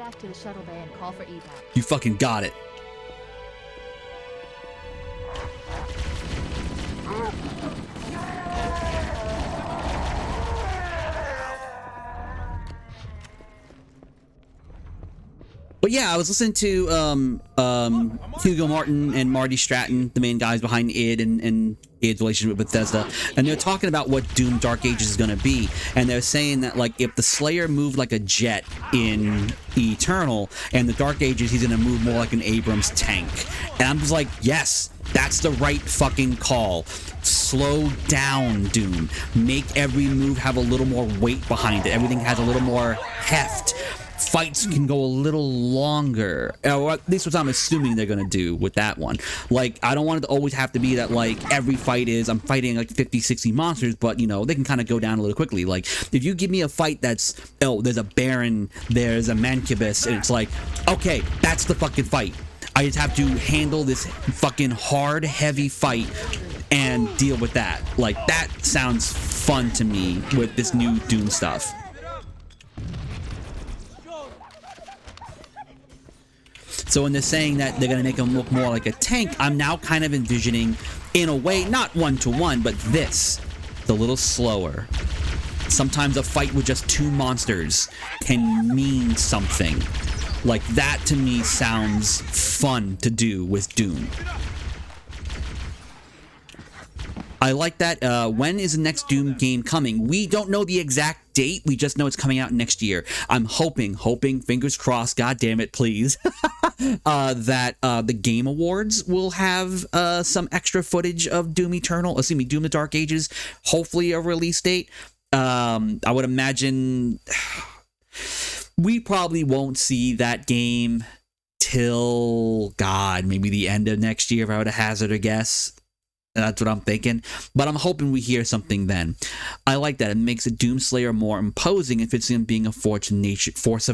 back to the shuttle bay and call for evac. You fucking got it. But yeah, I was listening to Hugo Martin and Marty Stratton, the main guys behind id and id's relationship with Bethesda, and they're talking about what Doom Dark Ages is going to be, and they're saying that like if the Slayer moved like a jet in Eternal, and the Dark Ages he's going to move more like an Abrams tank, and I'm just like, yes, that's the right fucking call. Slow down, Doom. Make every move have a little more weight behind it. Everything has a little more heft. Fights can go a little longer, or at least what I'm assuming they're gonna do with that one. Like, I don't want it to always have to be that like every fight is I'm fighting like 50-60 monsters, but you know, they can kind of go down a little quickly. Like, if you give me a fight that's, oh, there's a Baron, there's a Mancubus, and it's like, okay, that's the fucking fight. I just have to handle this fucking hard, heavy fight and deal with that. Like, that sounds fun to me with this new Doom stuff. So when they're saying that they're going to make him look more like a tank, I'm now kind of envisioning, in a way, not one-to-one, but this, the little slower. Sometimes a fight with just two monsters can mean something. Like, that to me sounds fun to do with Doom. I like that. When is the next Doom game coming? We don't know the exact date. We just know it's coming out next year. I'm hoping, fingers crossed, god damn it, please, that the Game Awards will have some extra footage of Doom Eternal, Doom the Dark Ages, hopefully a release date. I would imagine we probably won't see that game till, God, maybe the end of next year if I were to hazard a guess. That's what I'm thinking, but I'm hoping we hear something then. I like that. It makes a Doomslayer more imposing if it's him being a force of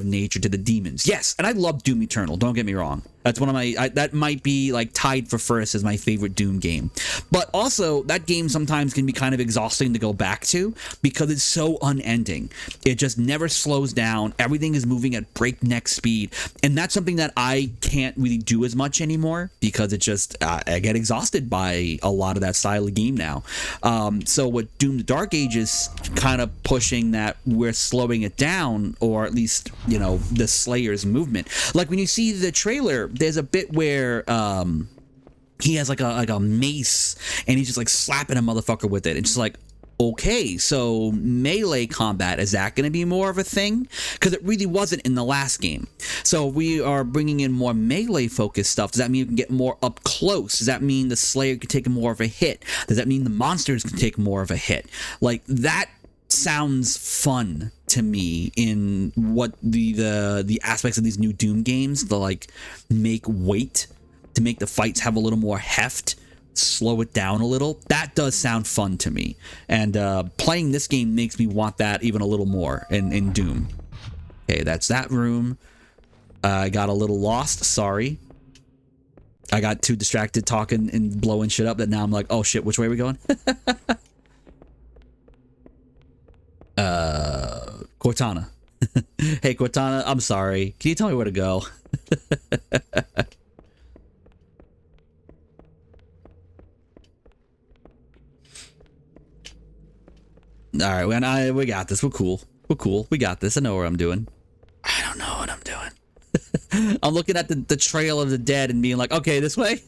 nature to the demons. Yes, and I love Doom Eternal, don't get me wrong. That's one of my, that might be like tied for first as my favorite Doom game. But also, that game sometimes can be kind of exhausting to go back to because it's so unending. It just never slows down. Everything is moving at breakneck speed. And that's something that I can't really do as much anymore because it just, I get exhausted by a lot of that style of game now. So with Doom the Dark Ages kind of pushing that we're slowing it down, or at least, you know, the Slayer's movement. Like when you see the trailer, there's a bit where he has like a mace and he's just like slapping a motherfucker with it. It's just like, okay, so melee combat, is that going to be more of a thing? Because it really wasn't in the last game. So we are bringing in more melee focused stuff. Does that mean you can get more up close? Does that mean the Slayer can take more of a hit? Does that mean the monsters can take more of a hit? Like, that sounds fun to me in what the aspects of these new Doom games, to like make weight, to make the fights have a little more heft, slow it down a little. That does sound fun to me, and playing this game makes me want that even a little more in Doom. Okay, that's that room. I got a little lost, sorry. I got too distracted talking and blowing shit up that now I'm like, oh shit, which way are we going? Cortana. Hey Cortana, I'm sorry. Can you tell me where to go? All right, we got this. We're cool. We're cool. We got this. I know what I'm doing. I don't know what I'm doing. I'm looking at the trail of the dead and being like, okay, this way.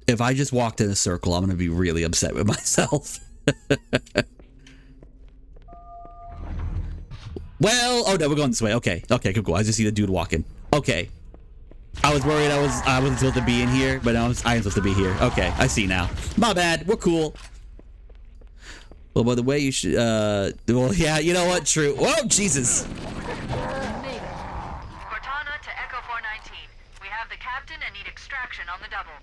If I just walked in a circle, I'm going to be really upset with myself. Well, oh no, we're going this way. Okay, cool. I just see the dude walking. Okay. I was worried I wasn't supposed to be in here, but I am supposed to be here. Okay, I see now. My bad. We're cool. Well, by the way, you should, well, yeah, you know what? True. Whoa, Jesus. Cortana to Echo 419. We have the captain and need extraction on the double.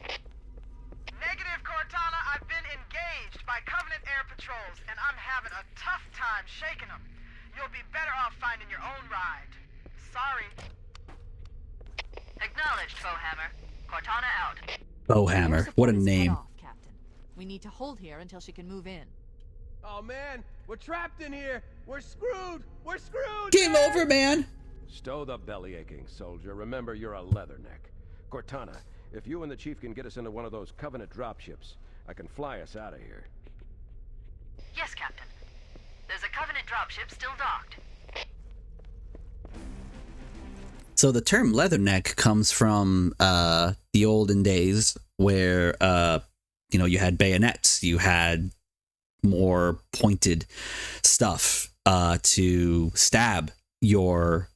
Negative, Cortana. I've been engaged by Covenant air patrols, and I'm having a tough time shaking them. You'll be better off finding your own ride. Sorry. Acknowledged, Bowhammer. Cortana out. Bowhammer. Air What a support is cut name. off, Captain. We need to hold here until she can move in. Oh man, we're trapped in here. We're screwed. We're screwed. Game man! over, man. Stow the belly aching, soldier. Remember, you're a leatherneck. Cortana, if you and the chief can get us into one of those Covenant dropships, I can fly us out of here. Yes, Captain. There's a Covenant dropship still docked. So the term leatherneck comes from the olden days where you had bayonets, you had more pointed stuff to stab your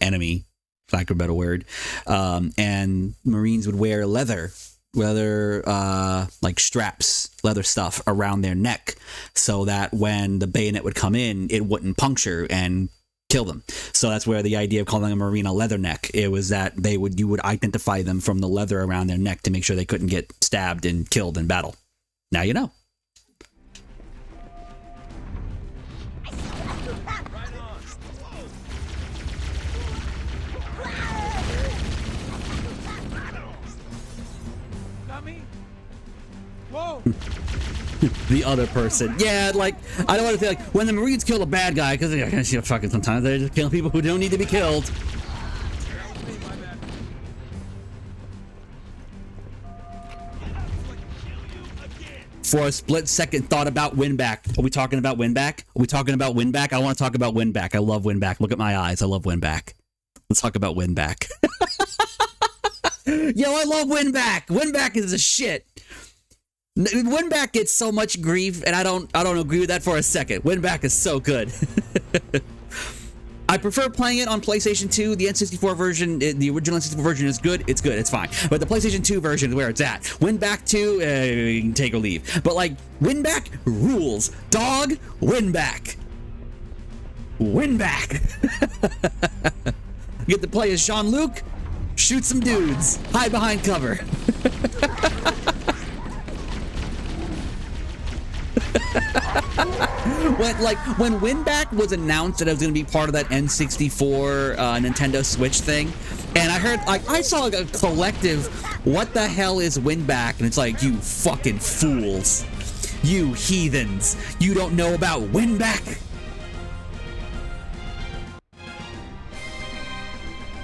enemy, for lack of a better word, and Marines would wear leather like straps, leather stuff around their neck, so that when the bayonet would come in, it wouldn't puncture and kill them. So that's where the idea of calling a Marine a leatherneck, it was that you would identify them from the leather around their neck to make sure they couldn't get stabbed and killed in battle. Now you know. Whoa! The other person. Yeah, like, I don't want to say, like, when the Marines kill a bad guy, because fucking sometimes they're just killing people who don't need to be killed. For a split second, thought about Winback. Are we talking about Winback? Are we talking about Winback? I want to talk about Winback. I love Winback. Look at my eyes. I love Winback. Let's talk about Winback. Yo, I love Winback. Winback is a shit. Winback gets so much grief, and I don't agree with that for a second. Winback is so good. I prefer playing it on PlayStation 2. The N64 version, the original N64 version is good. It's good. It's fine. But the PlayStation 2 version is where it's at. Winback 2, you can take or leave. But like, Winback rules. Dog, Winback. Winback. Get to play as Jean-Luc, shoot some dudes, hide behind cover. When Winback was announced that it was going to be part of that N64 Nintendo Switch thing, and I heard, like, I saw like a collective, what the hell is Winback? And it's like, you fucking fools, you heathens, you don't know about Winback?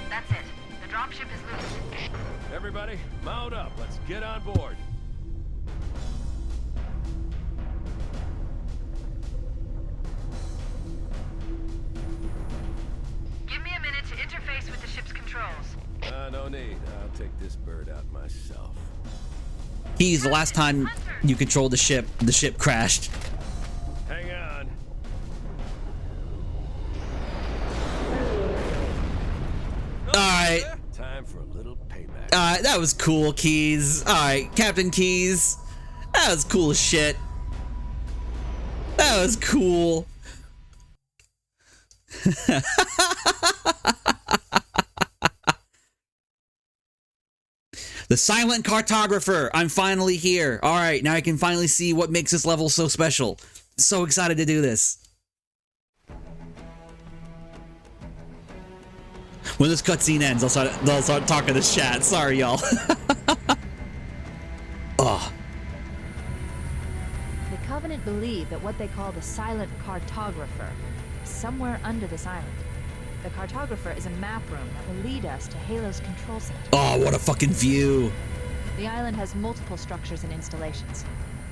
That's it. The dropship is loose. Everybody, mount up. Let's get on board. Give me a minute to interface with the ship's controls. No need. I'll take this bird out myself. Keys, the last time you controlled the ship crashed. Hang on. Alright. Time for a little payback. Alright, that was cool, Keys. Alright, Captain Keys. That was cool as shit. That was cool. The Silent Cartographer. I'm finally here. All right, now I can finally see what makes this level so special. So excited to do this. When this cutscene ends, I'll start talking to chat. Sorry, y'all. Oh. The Covenant believe that what they call the Silent Cartographer is somewhere under this island. The Cartographer is a map room that will lead us to Halo's control center. Oh, what a fucking view. The island has multiple structures and installations.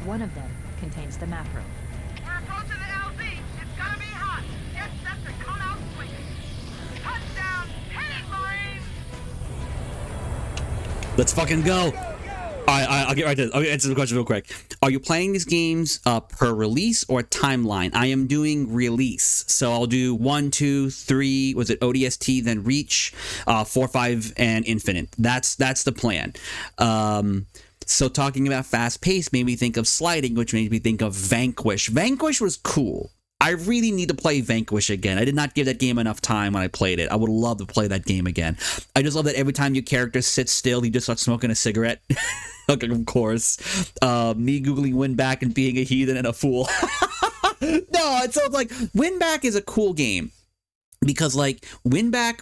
One of them contains the map room. We're approaching the LZ. It's gonna be hot. Get set to come out swinging. Touchdown. Hit it, Marines. Let's fucking go. I'll get right to this. I'll answer the question real quick. Are you playing these games per release or timeline? I am doing release. So I'll do 1, 2, 3, was it ODST, then Reach, 4, 5, and Infinite. That's the plan. So talking about fast pace made me think of sliding, which made me think of Vanquish. Vanquish was cool. I really need to play Vanquish again. I did not give that game enough time when I played it. I would love to play that game again. I just love that every time your character sits still, he just starts smoking a cigarette. Okay, of course. Me Googling Winback and being a heathen and a fool. No, it sounds like Winback is a cool game. because like Winback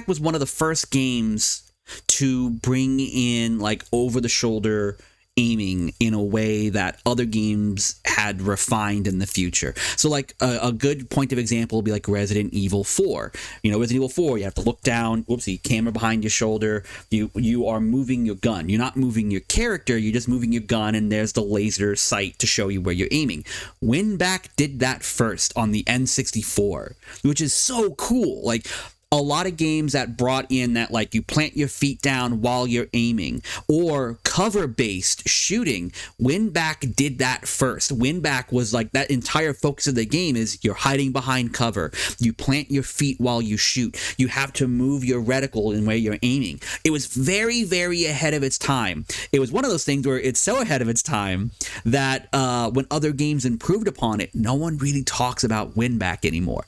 was one of the first games to bring in like over the shoulder aiming in a way that other games had refined in the future. So like a good point of example would be like Resident Evil 4. You know, Resident Evil 4, you have to look down, whoopsie, camera behind your shoulder. You are moving your gun. You're not moving your character, you're just moving your gun, and there's the laser sight to show you where you're aiming. Winback did that first on the N64, which is so cool. Like, a lot of games that brought in that, like, you plant your feet down while you're aiming, or cover-based shooting, Winback did that first. Winback was like, that entire focus of the game is you're hiding behind cover. You plant your feet while you shoot. You have to move your reticle in where you're aiming. It was very, very ahead of its time. It was one of those things where it's so ahead of its time that when other games improved upon it, no one really talks about Winback anymore.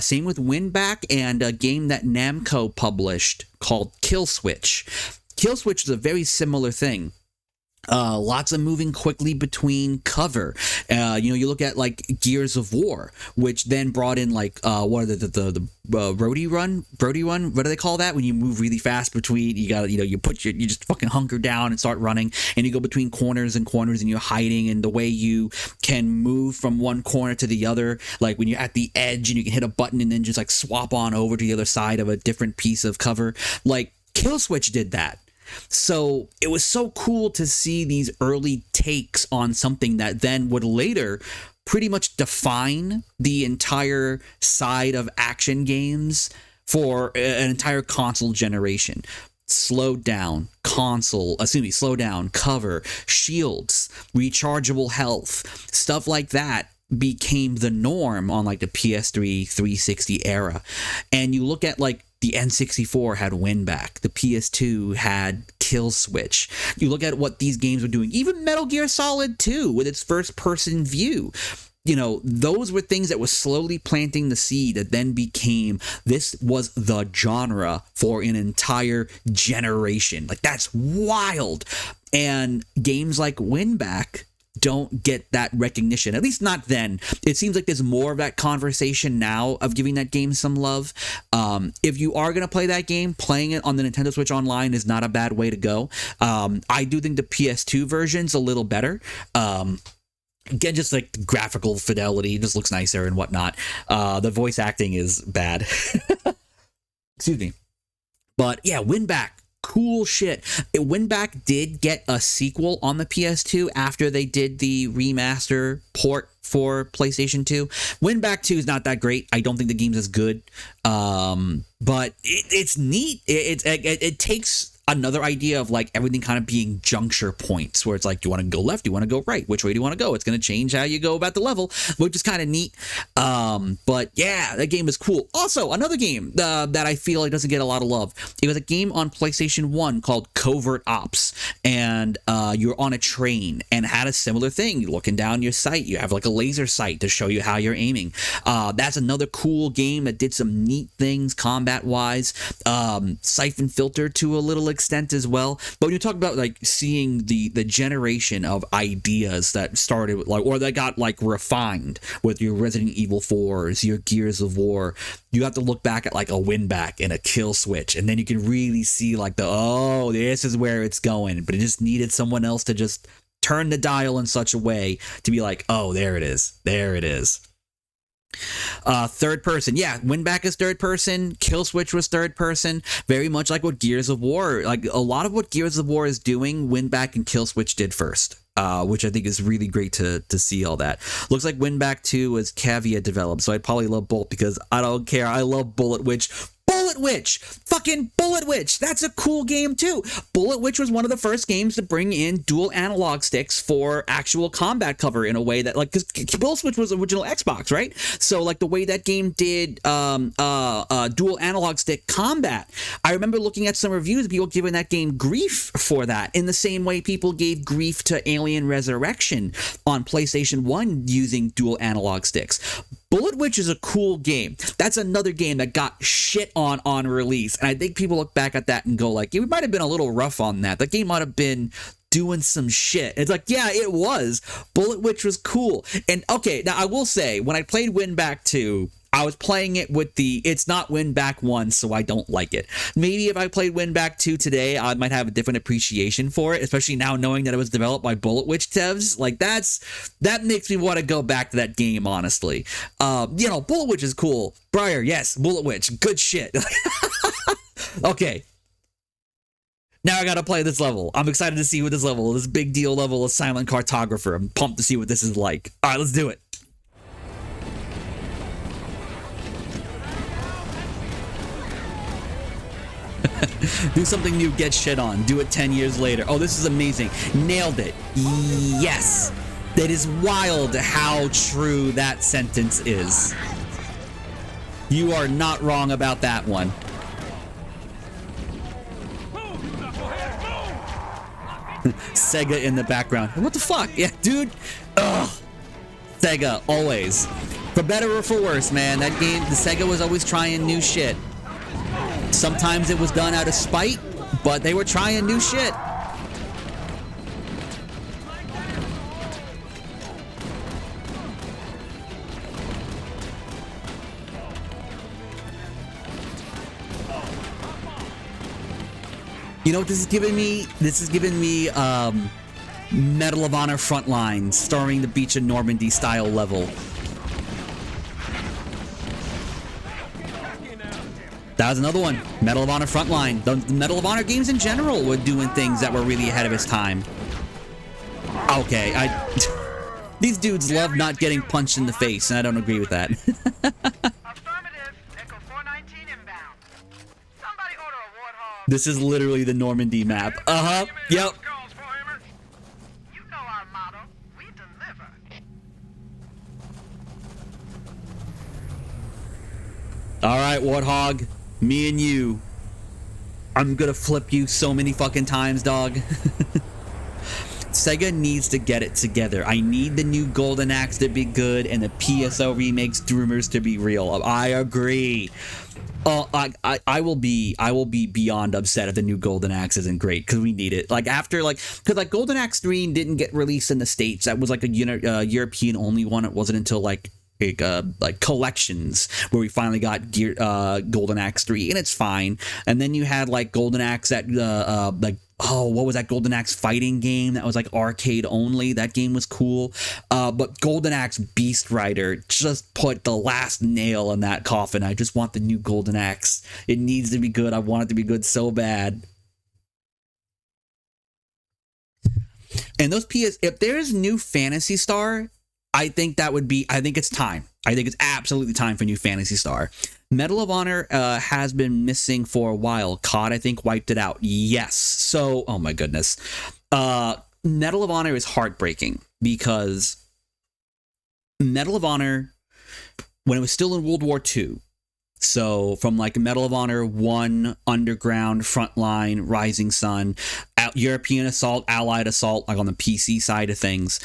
Same with Winback and a game that Namco published called Kill Switch. Kill Switch is a very similar thing. Lots of moving quickly between cover. You look at like Gears of War, which then brought in like what are the Brody run? What do they call that? When you move really fast between, you got you just fucking hunker down and start running, and you go between corners and you're hiding, and the way you can move from one corner to the other, like when you're at the edge and you can hit a button and then just like swap on over to the other side of a different piece of cover. Like Kill Switch did that. So it was so cool to see these early takes on something that then would later pretty much define the entire side of action games for an entire console generation. Slow down, cover, shields, rechargeable health, stuff like that became the norm on like the PS3 360 era. And you look at like the N64 had Winback. The PS2 had Kill Switch. You look at what these games were doing. Even Metal Gear Solid 2 with its first-person view. You know, those were things that were slowly planting the seed that then became, this was the genre for an entire generation. Like, that's wild. And games like Winback don't get that recognition, at least not then. It seems like there's more of that conversation now of giving that game some love. If you are going to play that game, playing it on the Nintendo Switch Online is not a bad way to go. I do think the PS2 version's a little better. Again, just like the graphical fidelity, it just looks nicer and whatnot. The voice acting is bad. Excuse me. But yeah, Winback. Cool shit. Winback did get a sequel on the PS2 after they did the remaster port for PlayStation 2. Winback 2 is not that great. I don't think the game's as good. But it's neat. It takes another idea of like everything kind of being juncture points where it's like, do you want to go left? Do you want to go right? Which way do you want to go? It's going to change how you go about the level, which is kind of neat. But yeah, that game is cool. Also, another game that I feel like doesn't get a lot of love. It was a game on PlayStation 1 called Covert Ops, and you're on a train and had a similar thing. You're looking down your sight. You have like a laser sight to show you how you're aiming. That's another cool game that did some neat things combat-wise. Siphon Filter to a little extent as well. But when you talk about like seeing the generation of ideas that started with, like, or that got like refined with your Resident Evil 4s, your Gears of War, you have to look back at like a Winback and a Kill Switch, and then you can really see like this is where it's going. But it just needed someone else to just turn the dial in such a way to be like, oh, there it is. Third person. Yeah, Winback is third person. Kill Switch was third person. Very much like what Gears of War, like a lot of what Gears of War is doing, Winback and Kill Switch did first. Which I think is really great to see all that. Looks like Winback 2 was Cavia developed, so I'd probably love both because I don't care. I love Bullet Witch. Fucking Bullet Witch. That's a cool game too. Bullet Witch was one of the first games to bring in dual analog sticks for actual combat cover in a way that, like, because Bullet Witch was original Xbox, right? So like the way that game did dual analog stick combat, I remember looking at some reviews of people giving that game grief for that, in the same way people gave grief to Alien Resurrection on PlayStation 1 using dual analog sticks. Bullet Witch is a cool game. That's another game that got shit on release. And I think people look back at that and go like, yeah, we might have been a little rough on that. That game might have been doing some shit. It's like, yeah, it was. Bullet Witch was cool. And okay, now I will say, when I played Winback 2, I was playing it with it's not Win Back 1, so I don't like it. Maybe if I played Win Back 2 today, I might have a different appreciation for it, especially now knowing that it was developed by Bullet Witch devs. Like, that makes me want to go back to that game, honestly. Bullet Witch is cool. Briar, yes, Bullet Witch, good shit. Okay. Now I gotta play this level. I'm excited to see what this big deal level of Silent Cartographer. I'm pumped to see what this is like. All right, let's do it. Do something new, get shit on. Do it 10 years later. Oh, this is amazing. Nailed it. Yes. That is wild how true that sentence is. You are not wrong about that one. Sega in the background. What the fuck? Yeah, dude. Ugh. Sega, always. For better or for worse, man. That game, the Sega was always trying new shit. Sometimes it was done out of spite, but they were trying new shit. You know what this is giving me? This is giving me Medal of Honor Frontline, starring the Beach of Normandy style level. That was another one. Medal of Honor Frontline. The Medal of Honor games in general were doing things that were really ahead of its time. Okay, these dudes love not getting punched in the face, and I don't agree with that. Affirmative. Echo 419 inbound. Somebody order a warthog. This is literally the Normandy map. Uh-huh. Yep. You know our motto. We deliver. All right, Warthog. Me and you. I'm gonna flip you so many fucking times, dog. Sega needs to get it together. I need the new Golden Axe to be good and the PSO remakes Dreamers to be real. I agree. I will be beyond upset if the new Golden Axe isn't great, because we need it. Because Golden Axe 3 didn't get released in the States. That was like a European only one. It wasn't until like collections where we finally got Golden Axe 3, and it's fine. And then you had like Golden Axe that what was that Golden Axe fighting game that was like arcade only? That game was cool. But Golden Axe Beast Rider just put the last nail in that coffin. I just want the new Golden Axe. It needs to be good. I want it to be good so bad. And those if there's new Phantasy Star, I think it's time. I think it's absolutely time for new Phantasy Star. Medal of Honor has been missing for a while. COD, I think, wiped it out. Yes. So, oh my goodness. Medal of Honor is heartbreaking because Medal of Honor, when it was still in World War II, so from like Medal of Honor 1, Underground, Frontline, Rising Sun, European Assault, Allied Assault, like on the PC side of things,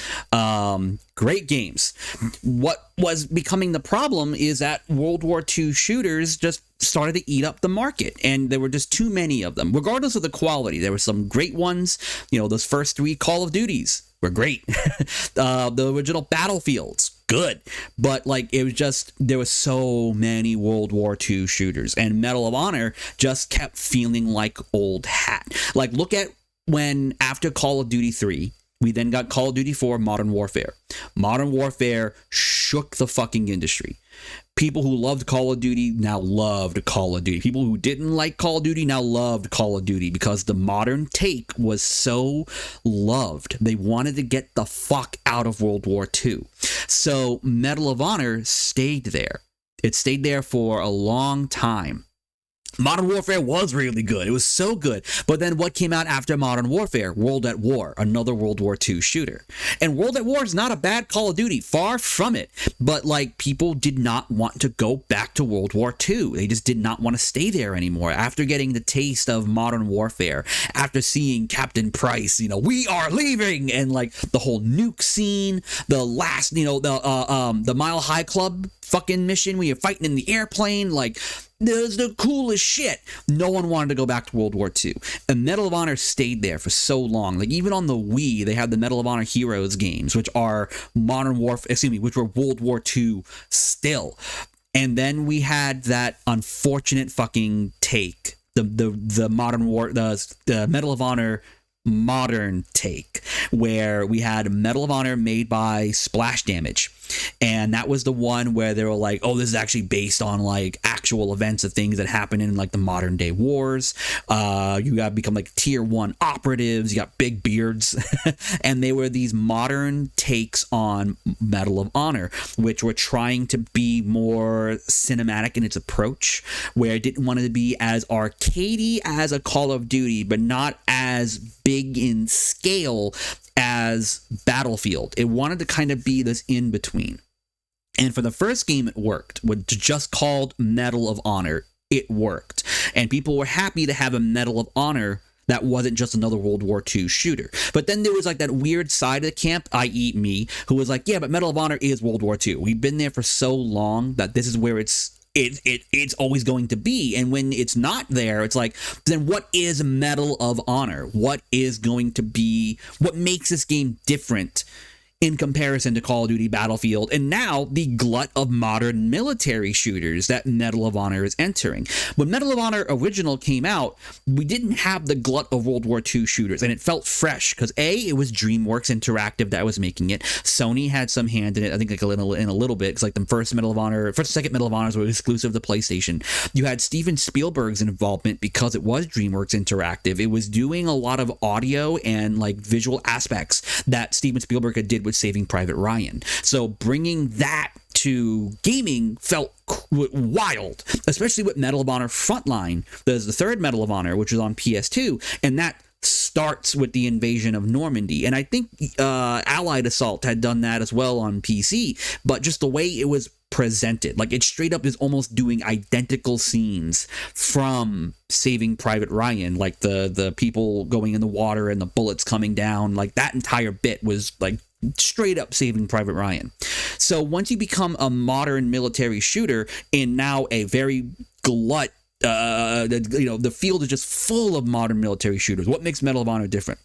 great games. What was becoming the problem is that World War II shooters just started to eat up the market, and there were just too many of them, regardless of the quality. There were some great ones. Those first 3 Call of Duties were great. The original Battlefields, good. But it was just, there was so many World War II shooters, and Medal of Honor just kept feeling like old hat. Look at when after Call of Duty 3, we then got Call of Duty 4 Modern Warfare. Modern Warfare shook the fucking industry. People who loved Call of Duty now loved Call of Duty. People who didn't like Call of Duty now loved Call of Duty because the modern take was so loved. They wanted to get the fuck out of World War II. So Medal of Honor stayed there. It stayed there for a long time. Modern Warfare was really good. It was so good. But then what came out after Modern Warfare? World at War, another World War II shooter. And World at War is not a bad Call of Duty, far from it. But people did not want to go back to World War II. They just did not want to stay there anymore. After getting the taste of Modern Warfare, after seeing Captain Price, we are leaving, and the whole nuke scene, the last, the Mile High Club fucking mission where you're fighting in the airplane, was the coolest shit. No one wanted to go back to World War II. And Medal of Honor stayed there for so long. Even on the Wii, they had the Medal of Honor Heroes games, which are Modern Warfare, which were World War II still. And then we had that unfortunate fucking take, the modern war, the Medal of Honor modern take, where we had Medal of Honor made by Splash Damage, and that was the one where they were like, oh, this is actually based on like actual events of things that happen in like the modern day wars. You got to become like tier 1 operatives, you got big beards and they were these modern takes on Medal of Honor, which were trying to be more cinematic in its approach, where it didn't want it to be as arcadey as a Call of Duty, but not as big in scale as Battlefield. It wanted to kind of be this in between. And for the first game, it worked. With just called Medal of Honor, it worked. And people were happy to have a Medal of Honor that wasn't just another World War II shooter. But then there was like that weird side of the camp, i.e. me, who was like, yeah, but Medal of Honor is World War II. We've been there for so long that this is where it's always going to be. And when it's not there, it's like, then what is Medal of Honor? What is going to be, what makes this game different in comparison to Call of Duty, Battlefield, and now the glut of modern military shooters that Medal of Honor is entering? When Medal of Honor Original came out, we didn't have the glut of World War II shooters, and it felt fresh because it was DreamWorks Interactive that was making it. Sony had some hand in it, I think, like in a little bit, because like the first and second Medal of Honors were exclusive to PlayStation. You had Steven Spielberg's involvement because it was DreamWorks Interactive. It was doing a lot of audio and like visual aspects that Steven Spielberg did with Saving Private Ryan. So bringing that to gaming felt wild, especially with Medal of Honor Frontline. There's the third Medal of Honor, which is on PS2, and that starts with the invasion of Normandy. And I think Allied Assault had done that as well on PC, but just the way it was presented, like it straight up is almost doing identical scenes from Saving Private Ryan, like the people going in the water and the bullets coming down, like that entire bit was like straight up Saving Private Ryan. So once you become a modern military shooter in now a very glut, the field is just full of modern military shooters. What makes Medal of Honor different?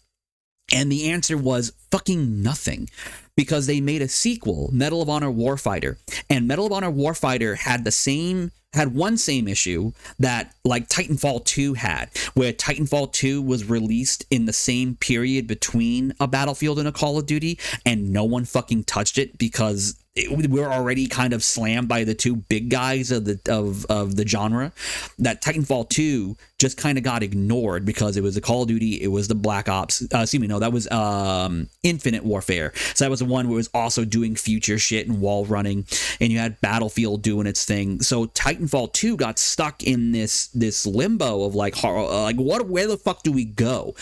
And the answer was fucking nothing, because they made a sequel, Medal of Honor Warfighter, and Medal of Honor Warfighter had one same issue that like Titanfall 2 had, where Titanfall 2 was released in the same period between a Battlefield and a Call of Duty, and no one fucking touched it because we're already kind of slammed by the two big guys of the genre. That Titanfall 2 just kind of got ignored because it was the Call of Duty, it was the Black Ops, that was Infinite Warfare. So that was the one where it was also doing future shit and wall running, and you had Battlefield doing its thing. So Titanfall 2 got stuck in this limbo of like where the fuck do we go?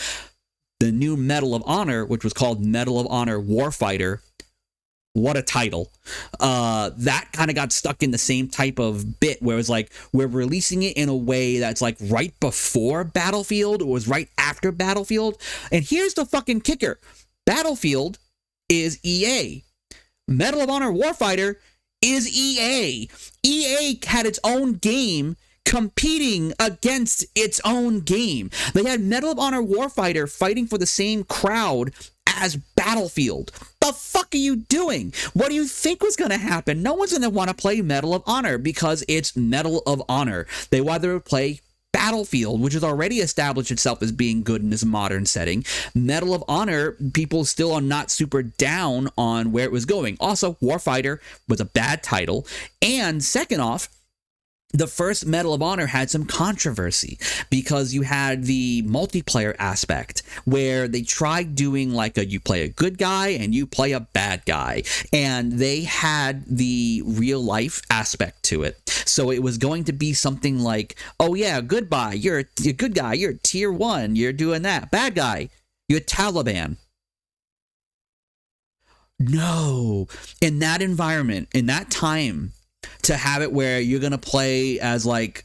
The new Medal of Honor, which was called Medal of Honor Warfighter, what a title. That kind of got stuck in the same type of bit where it's like, we're releasing it in a way that's like right before Battlefield, or was right after Battlefield. And here's the fucking kicker. Battlefield is EA. Medal of Honor Warfighter is EA. EA had its own game competing against its own game. They had Medal of Honor Warfighter fighting for the same crowd as Battlefield. The fuck are you doing? What do you think was going to happen? No one's going to want to play Medal of Honor because it's Medal of Honor. They rather play Battlefield, which has already established itself as being good in this modern setting. Medal of Honor, people still are not super down on where it was going. Also, Warfighter was a bad title. And second off, the first Medal of Honor had some controversy because you had the multiplayer aspect where they tried doing like you play a good guy and you play a bad guy, and they had the real life aspect to it. So it was going to be something like, oh yeah, goodbye, you're a good guy, you're tier 1, you're doing that. Bad guy, you're Taliban. No, in that environment, in that time, to have it where you're going to play as like,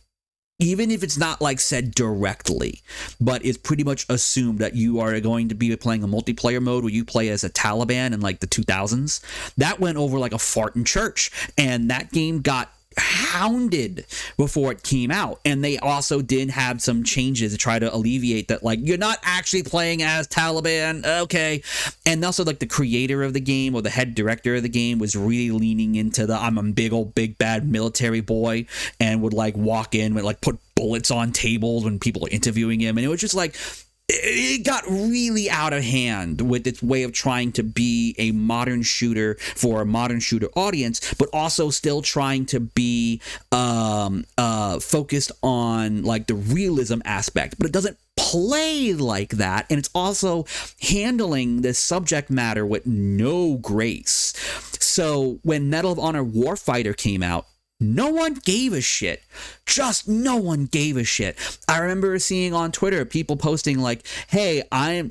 even if it's not like said directly, but it's pretty much assumed that you are going to be playing a multiplayer mode where you play as a Taliban in like the 2000s, that went over like a fart in church. And that game got hounded before it came out, and they also did have some changes to try to alleviate that, like, you're not actually playing as Taliban, okay. And also, like, the creator of the game, or the head director of the game, was really leaning into the I'm a big bad military boy, and would like walk in with like put bullets on tables when people are interviewing him, and it was just like, it got really out of hand with its way of trying to be a modern shooter for a modern shooter audience, but also still trying to be focused on like the realism aspect. But it doesn't play like that, and it's also handling this subject matter with no grace. So when Medal of Honor Warfighter came out, no one gave a shit. Just no one gave a shit. I remember seeing on Twitter people posting like, "Hey,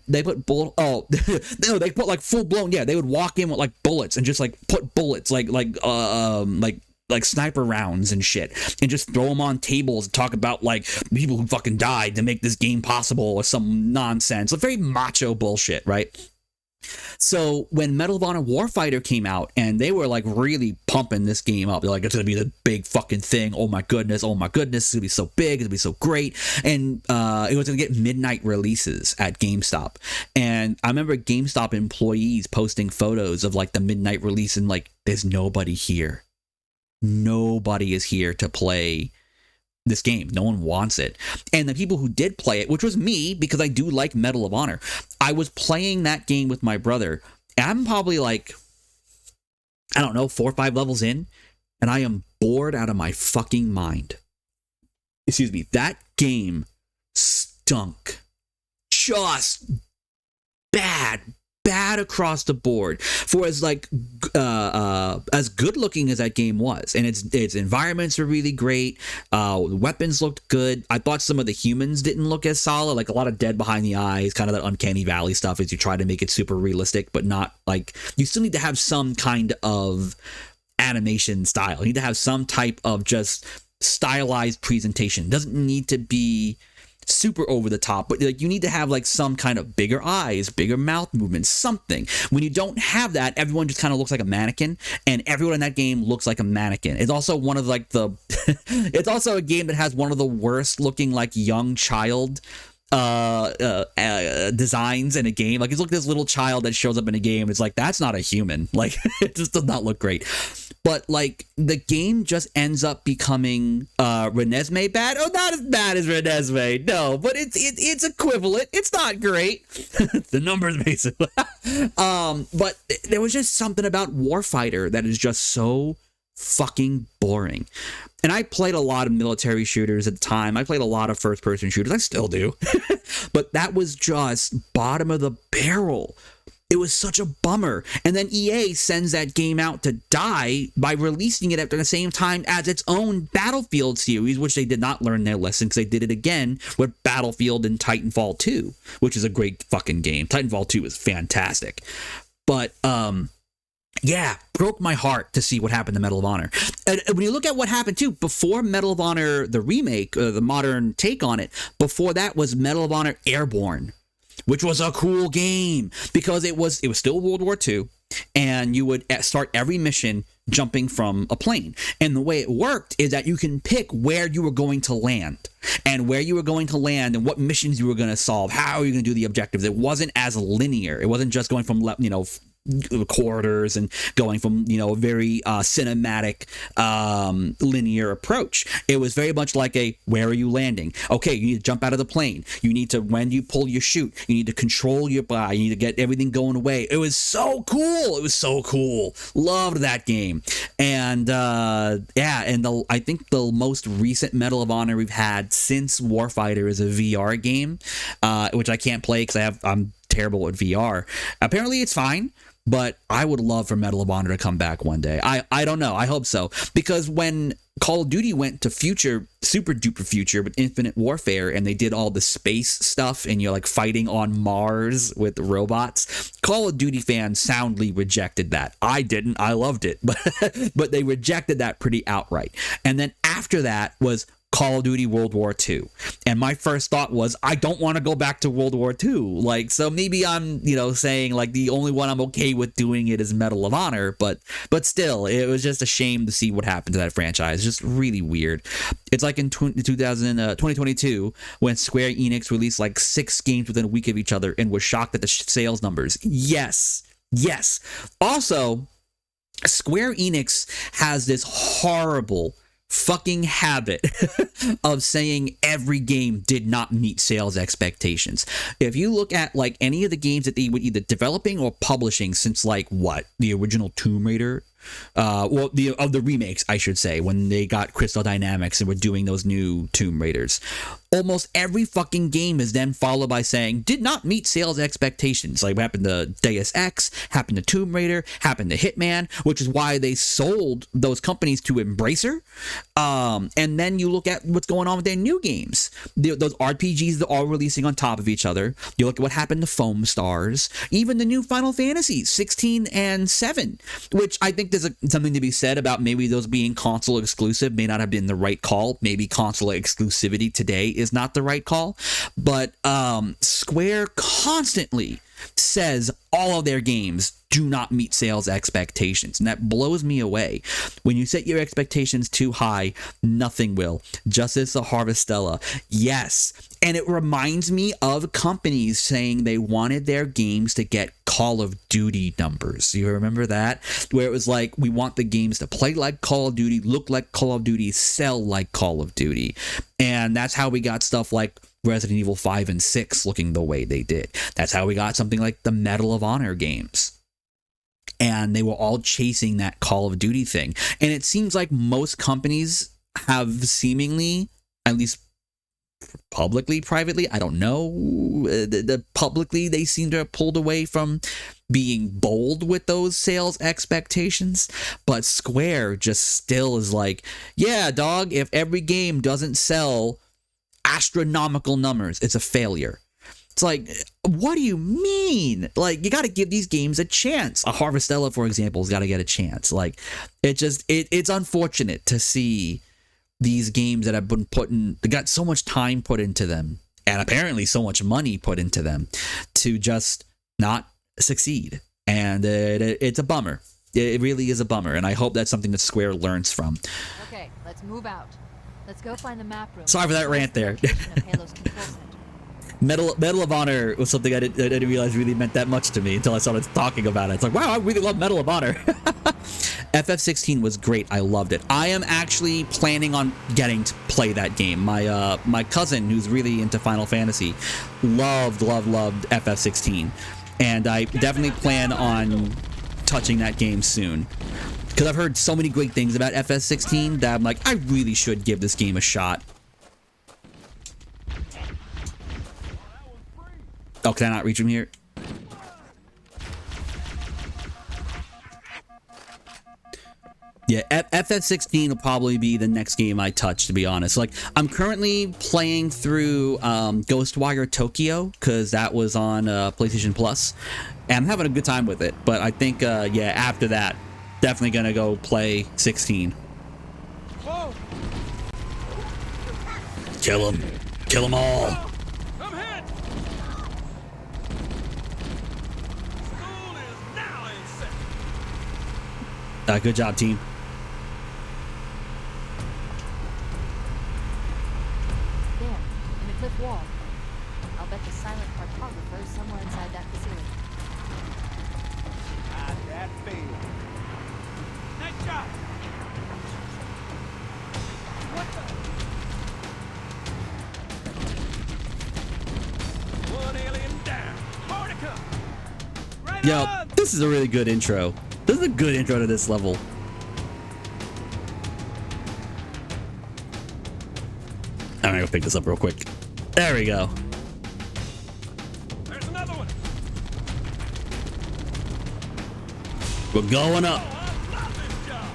they put they put like full blown, yeah, they would walk in with like bullets and just like put bullets like sniper rounds and shit, and just throw them on tables and talk about like people who fucking died to make this game possible or some nonsense." Like very macho bullshit, right? So when Medal of Honor Warfighter came out, and they were like really pumping this game up, they're like, it's gonna be the big fucking thing, oh my goodness, it's gonna be so big, it's gonna be so great. And it was gonna get midnight releases at GameStop, and I remember GameStop employees posting photos of like the midnight release, and like, there's nobody here, nobody is here to play this game. No one wants it. And the people who did play it, which was me, because I do like Medal of Honor, I was playing that game with my brother, and I'm probably like, I don't know, 4 or 5 levels in, and I am bored out of my fucking mind. Excuse me. That game stunk. Just bad across the board. For as like as good looking as that game was, and its environments were really great, the weapons looked good. I thought some of the humans didn't look as solid, like a lot of dead behind the eyes, kind of that uncanny valley stuff as you try to make it super realistic, but not like, you still need to have some kind of animation style. You need to have some type of just stylized presentation. It doesn't need to be super over the top, but like, you need to have like some kind of bigger eyes, bigger mouth movements, something. When you don't have that, everyone just kind of looks like a mannequin, and everyone in that game looks like a mannequin. It's also one of like the it's also a game that has one of the worst looking like young child designs in a game. Like, it's like this little child that shows up in a game, it's like, that's not a human. Like, it just does not look great. But like, the game just ends up becoming Renesmee bad. Oh, not as bad as Renesmee, no, but it's equivalent. It's not great. The numbers basically. But there was just something about Warfighter that is just so fucking boring. And I played a lot of military shooters at the time. I played a lot of first-person shooters. I still do. But that was just bottom of the barrel. It was such a bummer. And then EA sends that game out to die by releasing it at the same time as its own Battlefield series, which they did not learn their lesson, because they did it again with Battlefield and Titanfall 2, which is a great fucking game. Titanfall 2 is fantastic. But, yeah, broke my heart to see what happened to Medal of Honor. And when you look at what happened too, before Medal of Honor, the remake, the modern take on it, before that was Medal of Honor Airborne, which was a cool game because it was still World War II, and you would start every mission jumping from a plane. And the way it worked is that you can pick where you were going to land and what missions you were going to solve, how are you going to do the objectives. It wasn't as linear. It wasn't just going from, corridors and going from a very cinematic linear approach. It was very much like a, where are you landing? Okay, you need to jump out of the plane. You need to, when you pull your chute, you need to control your body. You need to get everything going away. It was so cool. Loved that game. And I think the most recent Medal of Honor we've had since Warfighter is a VR game, which I can't play because I'm terrible at VR. Apparently it's fine, but I would love for Medal of Honor to come back one day. I don't know. I hope so. Because when Call of Duty went to super duper future with Infinite Warfare, and they did all the space stuff and you're like fighting on Mars with robots, Call of Duty fans soundly rejected that. I didn't. I loved it. But they rejected that pretty outright. And then after that was Call of Duty World War II. And my first thought was, I don't want to go back to World War II. Like, so maybe I'm, saying like the only one I'm okay with doing it is Medal of Honor, but still, it was just a shame to see what happened to that franchise. Just really weird. It's like in 2022 when Square Enix released like 6 games within a week of each other and was shocked at the sales numbers. Yes. Also, Square Enix has this horrible fucking habit of saying every game did not meet sales expectations. If you look at like any of the games that they were either developing or publishing since like the original Tomb Raider, the remakes, I should say, when they got Crystal Dynamics and were doing those new Tomb Raiders, almost every fucking game is then followed by saying did not meet sales expectations. Like what happened to Deus Ex, happened to Tomb Raider, happened to Hitman, which is why they sold those companies to Embracer. And then you look at what's going on with their new games, those RPGs that are all releasing on top of each other. You look at what happened to Foam Stars, even the new Final Fantasy 16 and 7, which I think there's something to be said about maybe those being console exclusive may not have been the right call. Maybe console exclusivity today is not the right call, but Square constantly says all of their games do not meet sales expectations, and that blows me away. When you set your expectations too high, nothing will. Justice of Harvestella, yes. And it reminds me of companies saying they wanted their games to get Call of Duty numbers. You remember that? Where it was like, we want the games to play like Call of Duty, look like Call of Duty, sell like Call of Duty. And that's how we got stuff like Resident Evil 5 and 6 looking the way they did. That's how we got something like the Medal of Honor games. And they were all chasing that Call of Duty thing. And it seems like most companies have seemingly, at least publicly, privately, I don't know, publicly they seem to have pulled away from being bold with those sales expectations. But Square just still is like, yeah, dog, if every game doesn't sell astronomical numbers, it's a failure. It's like, what do you mean? Like, you got to give these games a chance. A Harvestella, for example, has got to get a chance. Like, it's unfortunate to see these games that have been got so much time put into them, and apparently so much money put into them, to just not succeed. And it's a bummer. It really is a bummer, and I hope that's something that Square learns from. Okay, let's move out. Let's go find the map room. Sorry for that rant there. Halo's control center. Medal of Honor was something I didn't realize really meant that much to me until I started talking about it. It's like, wow, I really love Medal of Honor. FF16 was great. I loved it. I am actually planning on getting to play that game. My cousin, who's really into Final Fantasy, loved FF16. And I definitely plan on touching that game soon. Because I've heard so many great things about FF16 that I'm like, I really should give this game a shot. Oh, can I not reach him here? Yeah, FF16 will probably be the next game I touch, to be honest. Like, I'm currently playing through Ghostwire Tokyo, because that was on PlayStation Plus, and I'm having a good time with it. But I think, yeah, after that, definitely gonna go play 16. Whoa! Kill him. Kill them all. I'm hit! School is now in session. Good job, team. There, in the cliff wall. I'll bet the silent cartographer is somewhere inside that facility. How'd that feel? Nice job! What the? One alien down. More to come. Right Yo, on! this is a really good intro. This is a good intro to this level. I'm gonna go pick this up real quick. There we go. There's another one. We're going up. Oh, I love this job.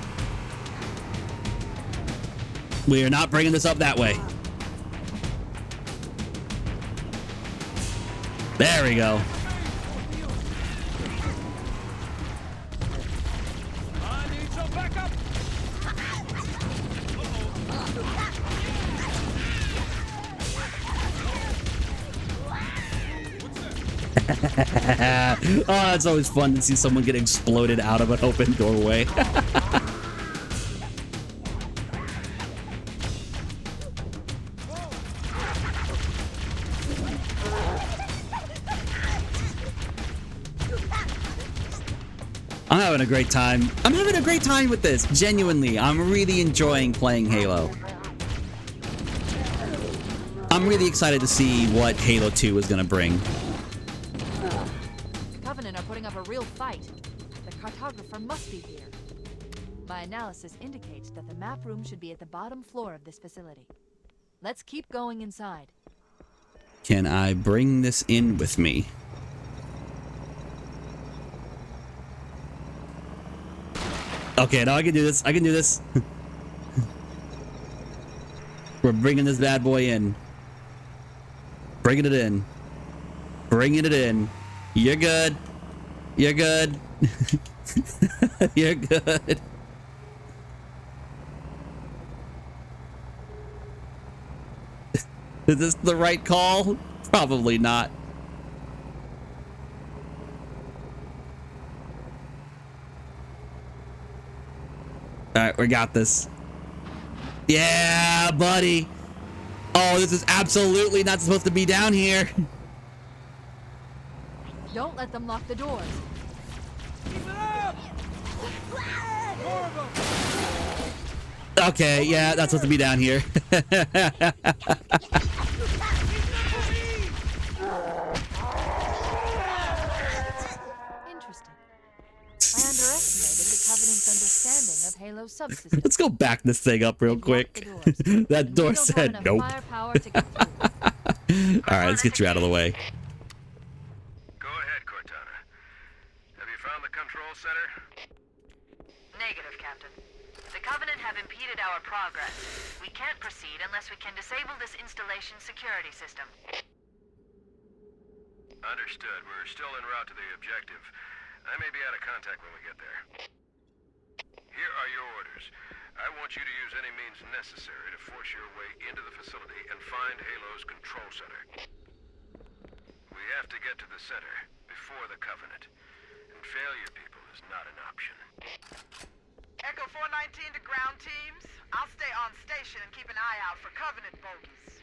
We are not bringing this up that way. There we go. I need some backup. Oh, it's always fun to see someone get exploded out of an open doorway. I'm having a great time. I'm having a great time with this. Genuinely, I'm really enjoying playing Halo. I'm really excited to see what Halo 2 is going to bring. The Covenant are putting up a real fight. The cartographer must be here. My analysis indicates that the map room should be at the bottom floor of this facility. Let's keep going inside. Can I bring this in with me? Okay, no, I can do this. I can do this. We're bringing this bad boy in. Bringing it in. Bringing it in. You're good. You're good. You're good. Is this the right call? Probably not. All right, we got this. Yeah, buddy. Oh, this is absolutely not supposed to be down here. Don't let them lock the doors. Okay, yeah, that's supposed to be down here. Interesting. I underestimated the Covenant's understanding of Halo's subsystems. Let's go back this thing up real quick. That door said nope. Firepower to get through. All right, let's get you out of the way. Go ahead, Cortana. Have you found the control center? Negative, Captain. The Covenant have impeded our progress. We can't proceed unless we can disable this installation's security system. Understood. We're still en route to the objective. I may be out of contact when we get there. Here are your orders. I want you to use any means necessary to force your way into the facility and find Halo's control center. We have to get to the center before the Covenant, and failure, people, is not an option. Echo 419 to ground teams. I'll stay on station and keep an eye out for Covenant bogies.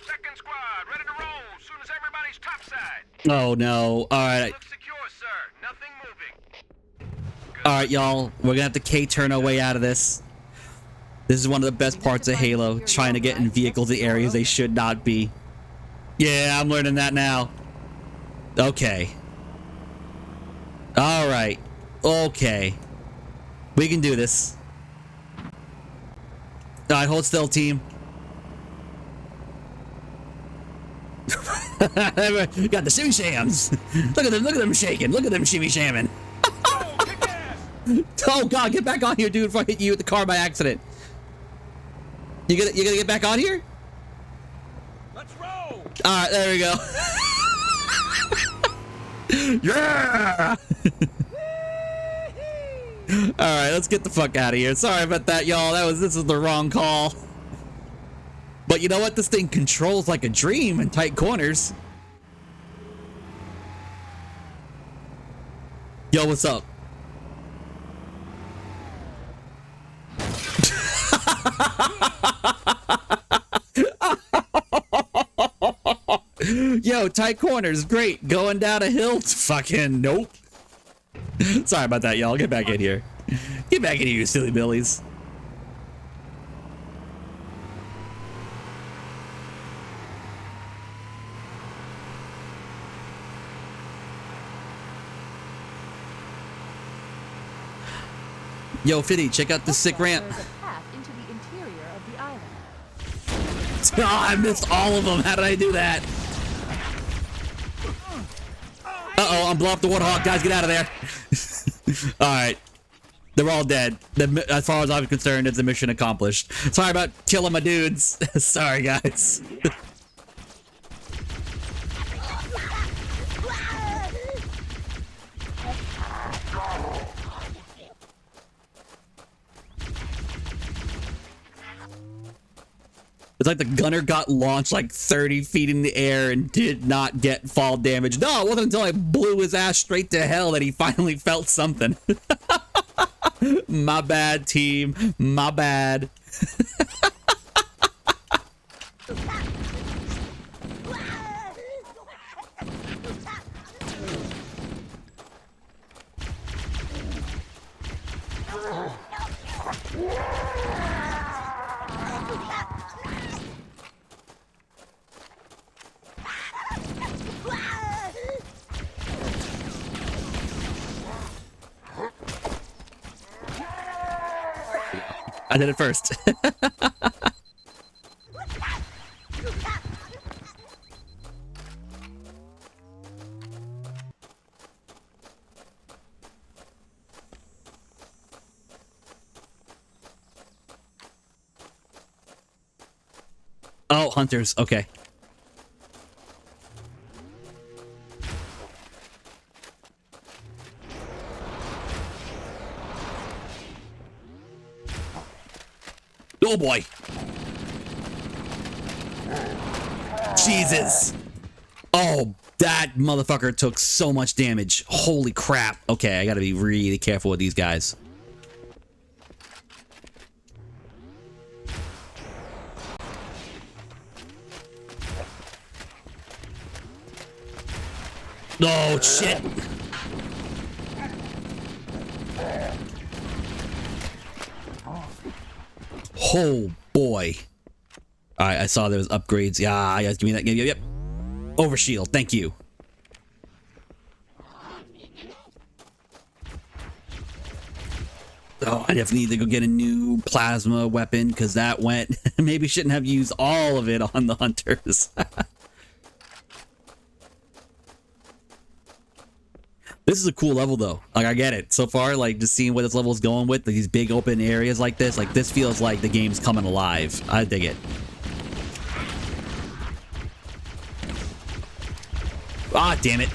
Second squad, ready to roll as soon as everybody's topside. Oh no! All right, Look secure, sir. Nothing moving. all right, y'all. We're gonna have to K-turn our way out of this. This is one of the best parts of Halo, trying to get in vehicles to areas they should not be. Yeah, I'm learning that now. Okay. All right. Okay. We can do this. All right, hold still, team. We got the shimmy shams. Look at them shaking. Look at them shimmy shamming. Oh god, get back on here, dude, before I hit you with the car by accident. You gonna get back on here? Let's roll! Alright, there we go. Yeah! Alright, let's get the fuck out of here. Sorry about that, y'all. This is the wrong call. But you know what? This thing controls like a dream in tight corners. Yo, what's up? Yo, tight corners, great. Going down a hill, fucking nope. Sorry about that, y'all. Get back in here. Get back in here, you silly billies. Yo, Fiddy, check out this sick ramp. There's a path into the interior of the island. Oh, I missed all of them. How did I do that? Uh-oh, I'm blowing up the Warthog. Guys, get out of there. Alright. They're all dead. As far as I'm concerned, it's a mission accomplished. Sorry about killing my dudes. Sorry, guys. It's like the gunner got launched like 30 feet in the air and did not get fall damage. No, it wasn't until I blew his ass straight to hell that he finally felt something. My bad, team. My bad. I did it first. Oh, hunters. Okay. Oh boy. Jesus. Oh, that motherfucker took so much damage. Holy crap. Okay, I gotta be really careful with these guys. Oh, shit. Oh boy. Alright, I saw there was upgrades. Yeah, give me that. Yep. Overshield, thank you. Oh, I definitely need to go get a new plasma weapon because that went. Maybe shouldn't have used all of it on the hunters. This is a cool level though. Like, I get it. So far, like, just seeing what this level is going with, like, these big open areas like this feels like the game's coming alive. I dig it. Ah, damn it.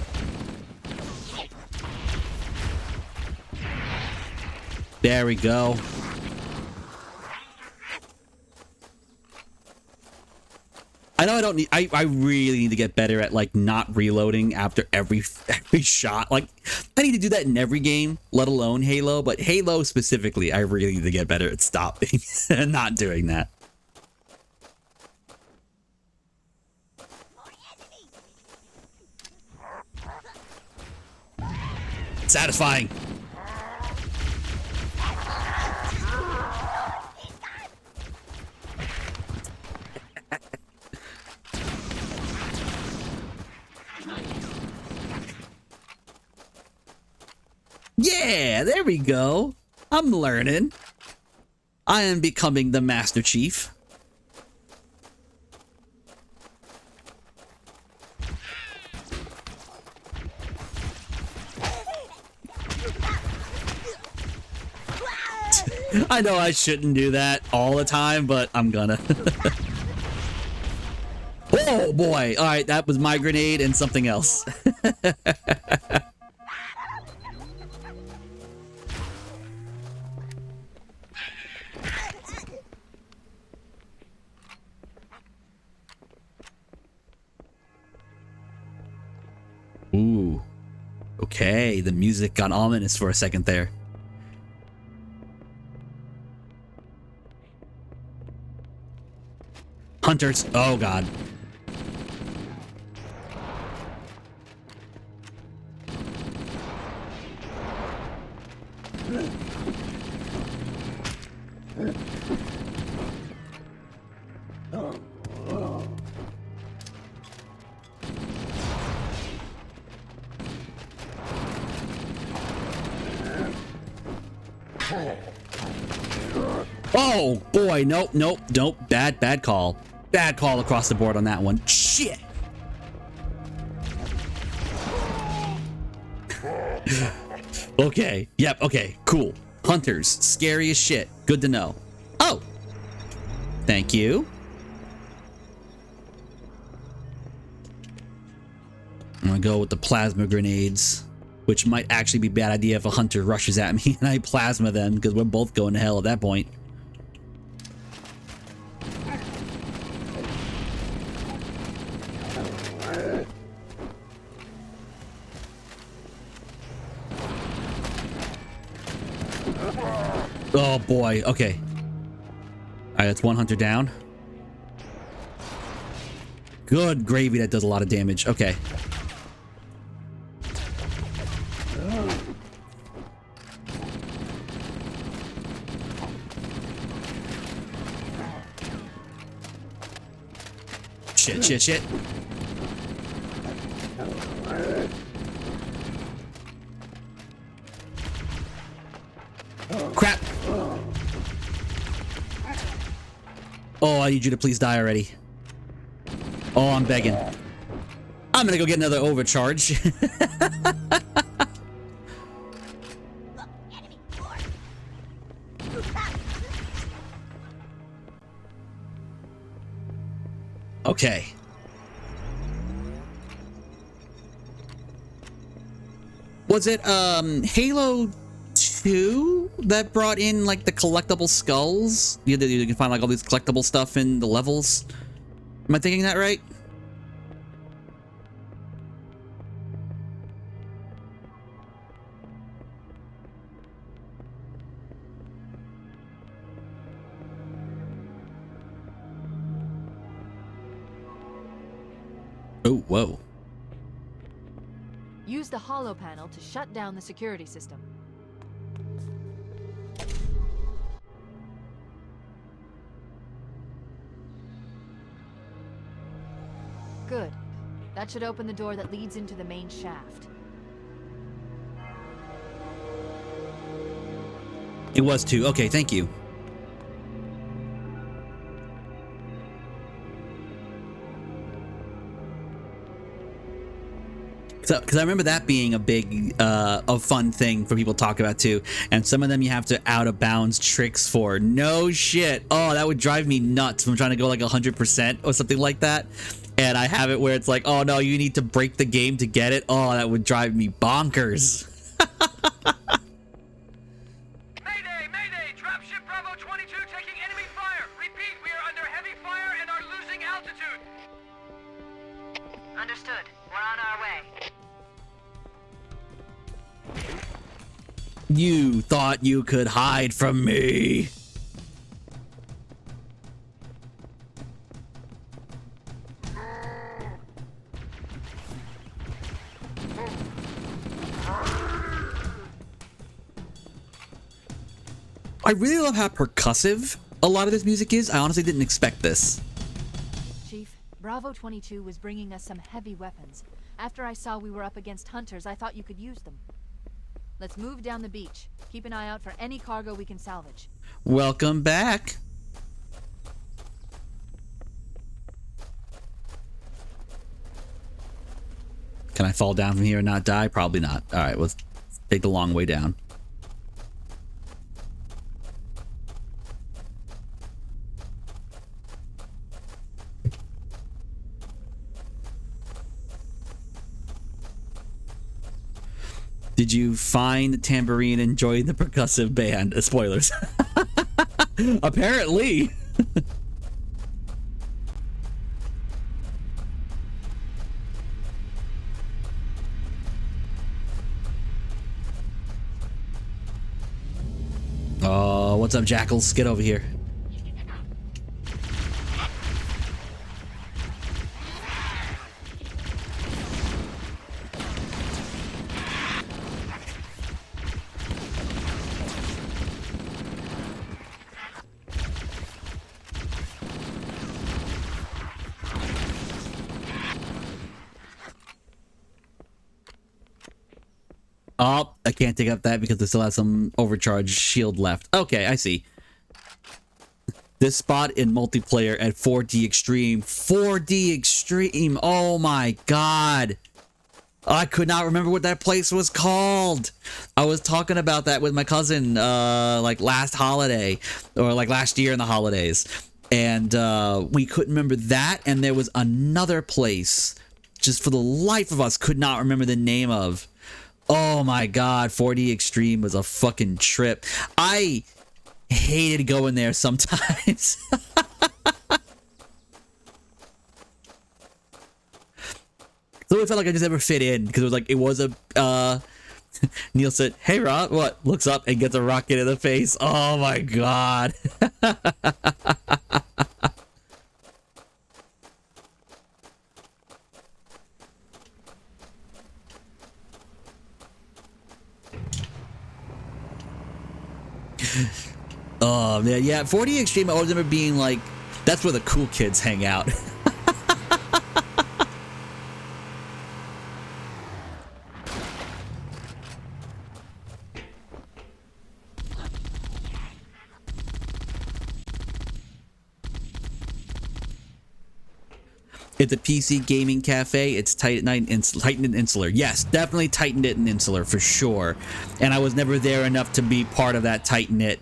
There we go. I know I don't need. I really need to get better at like not reloading after every shot. Like, I need to do that in every game, let alone Halo. But Halo specifically, I really need to get better at stopping and not doing that. Satisfying. Yeah, there we go. I'm learning. I am becoming the Master Chief. I know I shouldn't do that all the time, but I'm gonna. Oh boy. All right, that was my grenade and something else. Ooh. Okay, the music got ominous for a second there. Hunters. Oh god. Oh boy, nope, bad call. Bad call across the board on that one. Shit. Okay, yep, okay, cool. Hunters, scary as shit. Good to know. Oh, thank you. I'm gonna go with the plasma grenades, which might actually be a bad idea if a hunter rushes at me and I plasma them, because we're both going to hell at that point. Oh boy. Okay. All right, that's one hunter down. Good gravy. That does a lot of damage. Okay. Shit, shit, shit. Crap. Oh, I need you to please die already. Oh, I'm begging. I'm gonna go get another overcharge. Okay. Was it Halo 2 that brought in like the collectible skulls? You can find like all these collectible stuff in the levels. Am I thinking that right? Oh, whoa. Use the holo panel to shut down the security system. Good. That should open the door that leads into the main shaft. It was 2. Okay, thank you. Because I remember that being a big, a fun thing for people to talk about too. And some of them you have to out of bounds tricks for. No shit. Oh, that would drive me nuts when I'm trying to go like 100% or something like that. And I have it where it's like, oh no, you need to break the game to get it. Oh, that would drive me bonkers. Mayday! Mayday! Dropship Bravo 22 taking enemy fire! Repeat, we are under heavy fire and are losing altitude! Understood. We're on our way. You thought you could hide from me. I really love how percussive a lot of this music is. I honestly didn't expect this. Chief, Bravo 22 was bringing us some heavy weapons. After I saw we were up against hunters, I thought you could use them. Let's move down the beach. Keep an eye out for any cargo we can salvage. Welcome back. Can I fall down from here and not die? Probably not. All right, let's take the long way down. Did you find the tambourine and enjoy the percussive band? Spoilers. Apparently. Oh, what's up, Jackals? Get over here. Oh, I can't take up that because it still has some overcharged shield left. Okay, I see. This spot in multiplayer at 4D Extreme. 4D Extreme. Oh my god. I could not remember what that place was called. I was talking about that with my cousin like last holiday or like last year in the holidays. And we couldn't remember that. And there was another place just for the life of us could not remember the name of. Oh my god, 4D Extreme was a fucking trip. I hated going there sometimes. So it felt like I just never fit in because it was like it was a Neil said, "Hey, Rob." What? Looks up and gets a rocket in the face. Oh my god. Oh man, yeah. 40 Extreme. I always remember being like, that's where the cool kids hang out. It's a PC gaming cafe. It's tightened and Insular. Yes, definitely tightened it and Insular for sure. And I was never there enough to be part of that tight knit.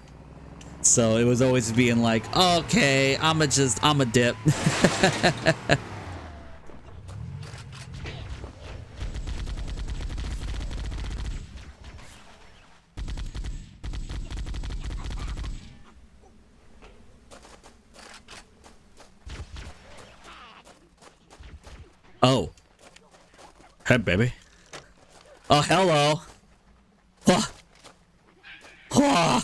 So it was always being like, okay, I'm a dip. Oh. Hey, baby. Oh, hello. Huh. Huh.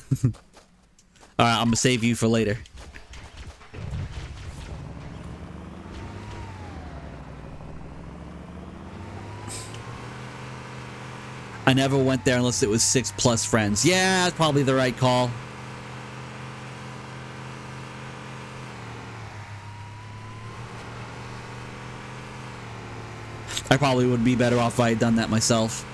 All right, I'm gonna save you for later. I never went there unless it was 6+ friends. Yeah, that's probably the right call. I probably would be better off if I had done that myself.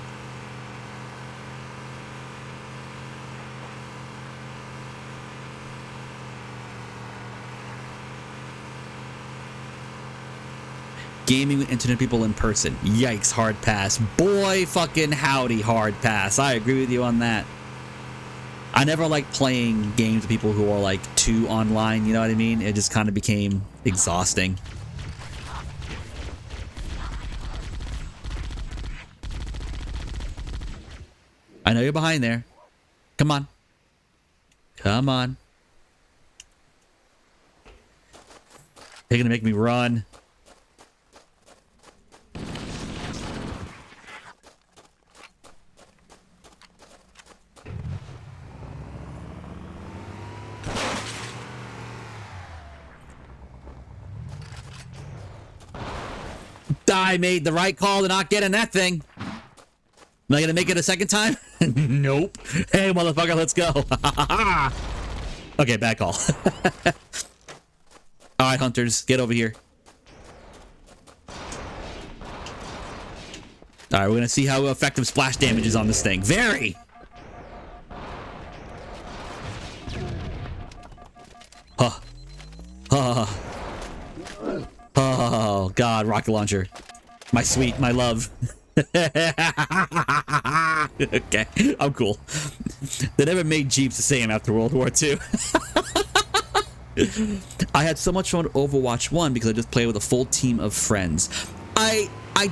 Gaming with internet people in person. Yikes, hard pass. Boy, fucking howdy, hard pass. I agree with you on that. I never liked playing games with people who are like too online, you know what I mean? It just kind of became exhausting. I know you're behind there. Come on. Come on. They're gonna make me run. I made the right call to not get in that thing. Am I gonna make it a second time? Nope. Hey, motherfucker, let's go. Okay, bad call. All right, hunters, get over here. All right, we're gonna see how effective splash damage is on this thing. Very. Huh. Oh God, rocket launcher. My sweet, my love. Okay, I'm cool. They never made Jeeps the same after World War II. I had so much fun with Overwatch 1 because I just played with a full team of friends. I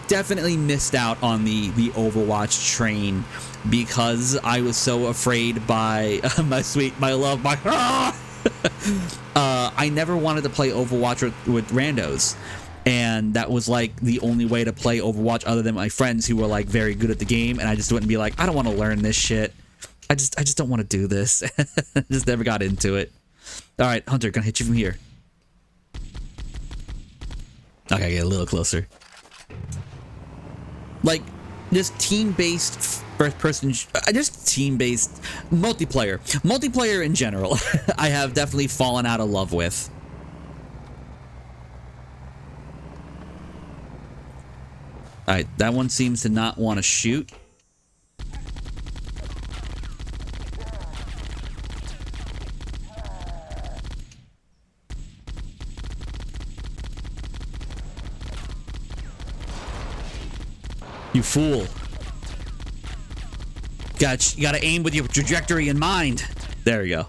definitely missed out on the Overwatch train because I was so afraid by my sweet, my love, my... I never wanted to play Overwatch with randos. And that was like the only way to play Overwatch other than my friends who were like very good at the game. And I just wouldn't be like, I don't want to learn this shit. I just don't want to do this. I just never got into it. All right, Hunter, gonna hit you from here. Okay, get a little closer. Like, just team-based first-person, just team-based multiplayer. Multiplayer in general, I have definitely fallen out of love with. Alright, that one seems to not want to shoot. You fool. You gotta aim with your trajectory in mind. There you go.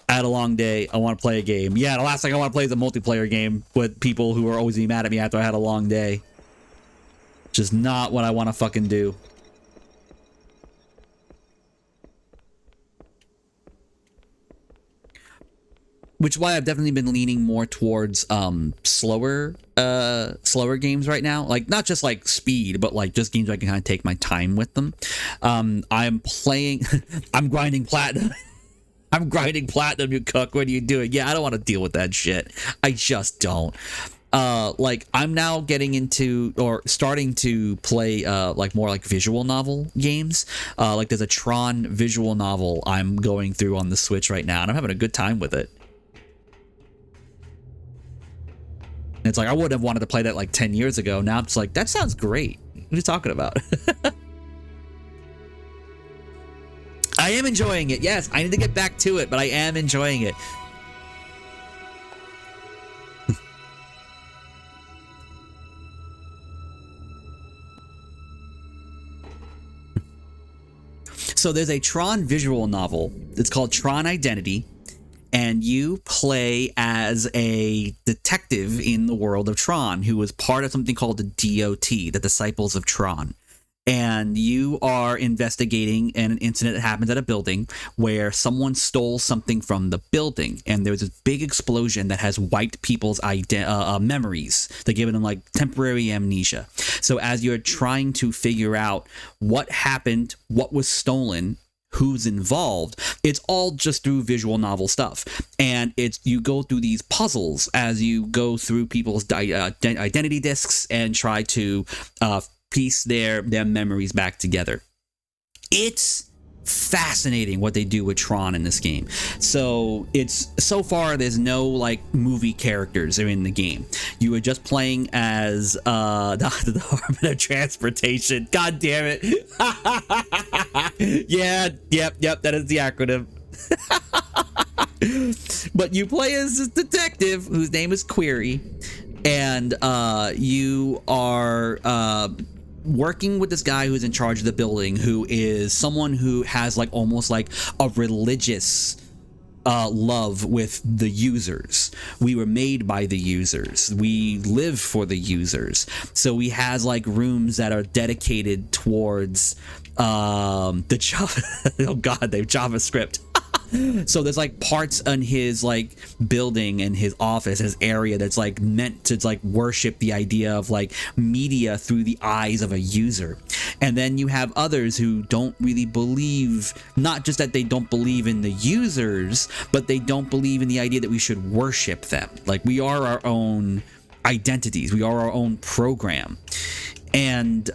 I had a long day. I want to play a game. Yeah, the last thing I want to play is a multiplayer game with people who are always be mad at me after I had a long day. Just not what I want to fucking do. which is why I've definitely been leaning more towards slower games right now. Like not just like speed, but like just games where I can kind of take my time with them. I'm playing. I'm grinding platinum. I'm grinding platinum, you cook. What are you doing? Yeah, I don't want to deal with that shit. I just don't. Like I'm now getting into or starting to play like more like visual novel games. Like there's a Tron visual novel I'm going through on the Switch right now, and I'm having a good time with it. And it's like I would have wanted to play that like 10 years ago. Now it's like that sounds great. What are you talking about? I am enjoying it. Yes, I need to get back to it, but I am enjoying it. So there's a Tron visual novel. It's called Tron Identity, and you play as a detective in the world of Tron who was part of something called the DOT, the Disciples of Tron. And you are investigating an incident that happens at a building where someone stole something from the building, and there's this big explosion that has wiped people's memories. They're giving them like temporary amnesia. So as you're trying to figure out what happened, what was stolen, who's involved, it's all just through visual novel stuff. And it's you go through these puzzles as you go through people's identity discs and try to piece their memories back together. It's fascinating what they do with Tron in this game. So it's so far there's no like movie characters are in the game. You are just playing as the Department of Transportation. God damn it. Yeah, yep, that is the acronym. But you play as this detective whose name is Query, and you are working with this guy who's in charge of the building, who is someone who has like almost like a religious love with the users. We were made by the users. We live for the users. So he has like rooms that are dedicated towards the Java. Oh God, they've JavaScript. So there's like parts in his like building and his office, his area that's like meant to like worship the idea of like media through the eyes of a user. And then you have others who don't really believe, not just that they don't believe in the users, but they don't believe in the idea that we should worship them. Like we are our own identities. We are our own program. And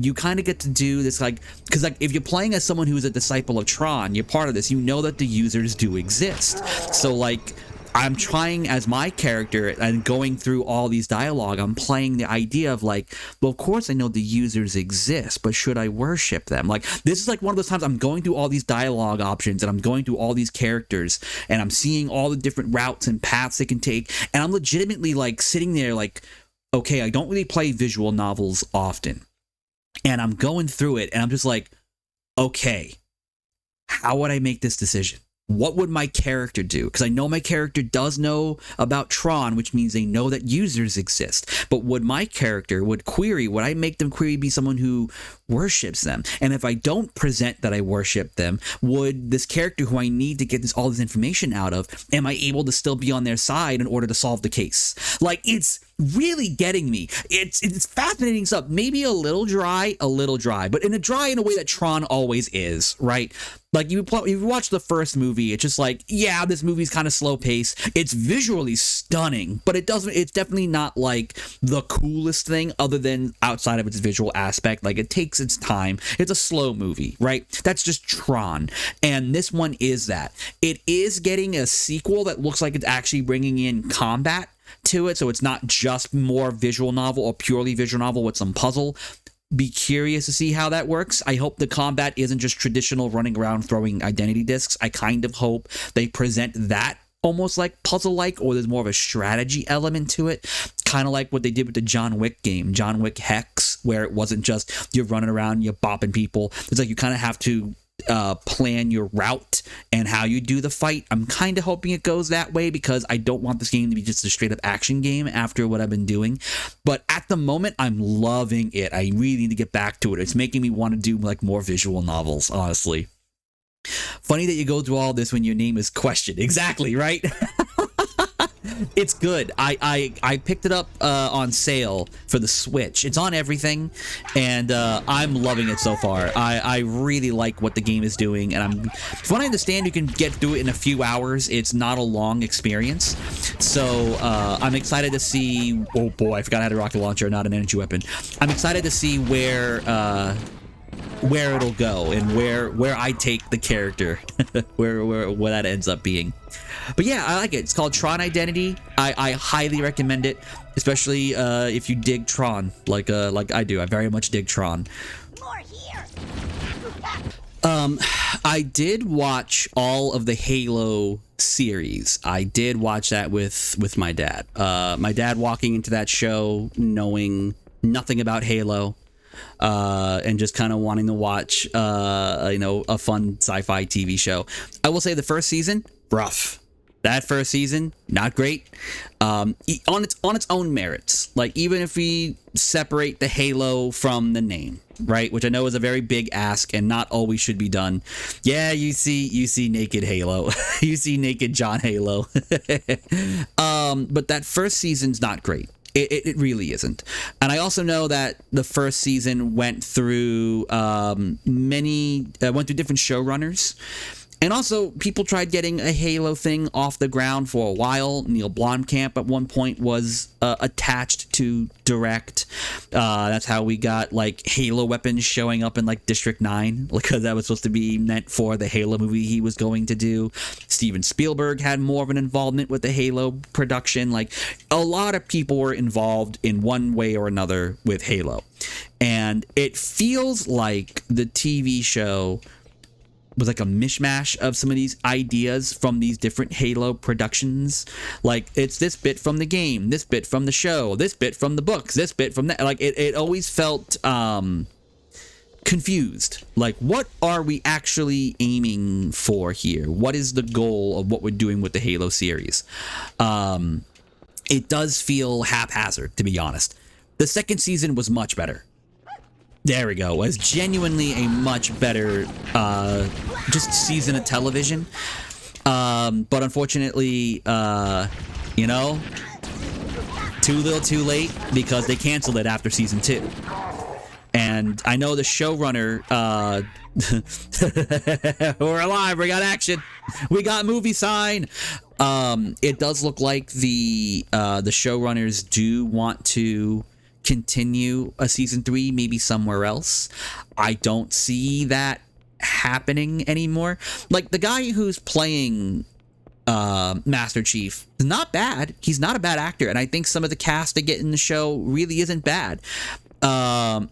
you kind of get to do this like, because like if you're playing as someone who's a disciple of Tron, you're part of this, you know that the users do exist. So like I'm trying as my character and going through all these dialogue, I'm playing the idea of like, well, of course I know the users exist, but should I worship them? Like this is like one of those times I'm going through all these dialogue options and I'm going through all these characters and I'm seeing all the different routes and paths they can take, and I'm legitimately like sitting there like, okay, I don't really play visual novels often, and I'm going through it and I'm just like, okay, how would I make this decision? What would my character do? Because I know my character does know about Tron, which means they know that users exist. But would my character, would I make them Query be someone who worships them? And if I don't present that I worship them, would this character who I need to get all this information out of, am I able to still be on their side in order to solve the case? Like, it's really getting me. It's fascinating stuff. Maybe a little dry, but in a way that Tron always is, right? Like you watch the first movie, it's just like, yeah, this movie's kind of slow paced. It's visually stunning, but it's definitely not like the coolest thing other than outside of its visual aspect. Like it takes its time. It's a slow movie, right? That's just Tron. And this one is that. It is getting a sequel that looks like it's actually bringing in combat to it, so it's not just more visual novel or purely visual novel with some puzzle. Be curious to see how that works. I hope the combat isn't just traditional running around throwing identity discs. I kind of hope they present that almost like puzzle-like, or there's more of a strategy element to it, kind of like what they did with the John Wick game, John Wick Hex, where it wasn't just you're running around, you're bopping people. It's like you kind of have to plan your route and how you do the fight. I'm kind of hoping it goes that way because I don't want this game to be just a straight up action game after what I've been doing. But at the moment, I'm loving it. I really need to get back to it. It's making me want to do like more visual novels, honestly. Funny that you go through all this when your name is Question. Exactly, right? It's good. I picked it up on sale for the Switch. It's on everything, and I'm loving it so far. I really like what the game is doing, and from what I understand, you can get through it in a few hours. It's not a long experience, so I'm excited to see. Oh boy, I forgot I had a rocket launcher, not an energy weapon. I'm excited to see where it'll go and where I take the character, where that ends up being. But yeah, I like it. It's called Tron Identity. I highly recommend it, especially if you dig Tron like I do. I very much dig Tron. More here. I did watch all of the Halo series. I did watch that with my dad. My dad walking into that show knowing nothing about Halo. And just kind of wanting to watch, a fun sci-fi TV show. I will say the first season, rough. That first season, not great. On its own merits. Like, even if we separate the Halo from the name, right? Which I know is a very big ask and not always should be done. Yeah, you see naked Halo. You see naked John Halo. But that first season's not great. It really isn't. And I also know that the first season went through different showrunners. And also, people tried getting a Halo thing off the ground for a while. Neil Blomkamp at one point was attached to direct. That's how we got, like, Halo weapons showing up in, like, District 9, because that was supposed to be meant for the Halo movie he was going to do. Steven Spielberg had more of an involvement with the Halo production. Like, a lot of people were involved in one way or another with Halo. And it feels like the TV show was like a mishmash of some of these ideas from these different Halo productions. Like, it's this bit from the game, this bit from the show, this bit from the books, this bit from that. Like, it always felt confused. Like, what are we actually aiming for here? What is the goal of what we're doing with the Halo series? It does feel haphazard, to be honest. The second season was much better. There we go. Was genuinely a much better just season of television. But unfortunately, too little too late, because they canceled it after season 2. And I know the showrunner, we're alive, we got action, we got movie sign. It does look like the showrunners do want to continue a season 3, maybe somewhere else. I don't see that happening anymore. Like, the guy who's playing Master Chief is not bad. He's not a bad actor, and I think some of the cast they get in the show really isn't bad. Are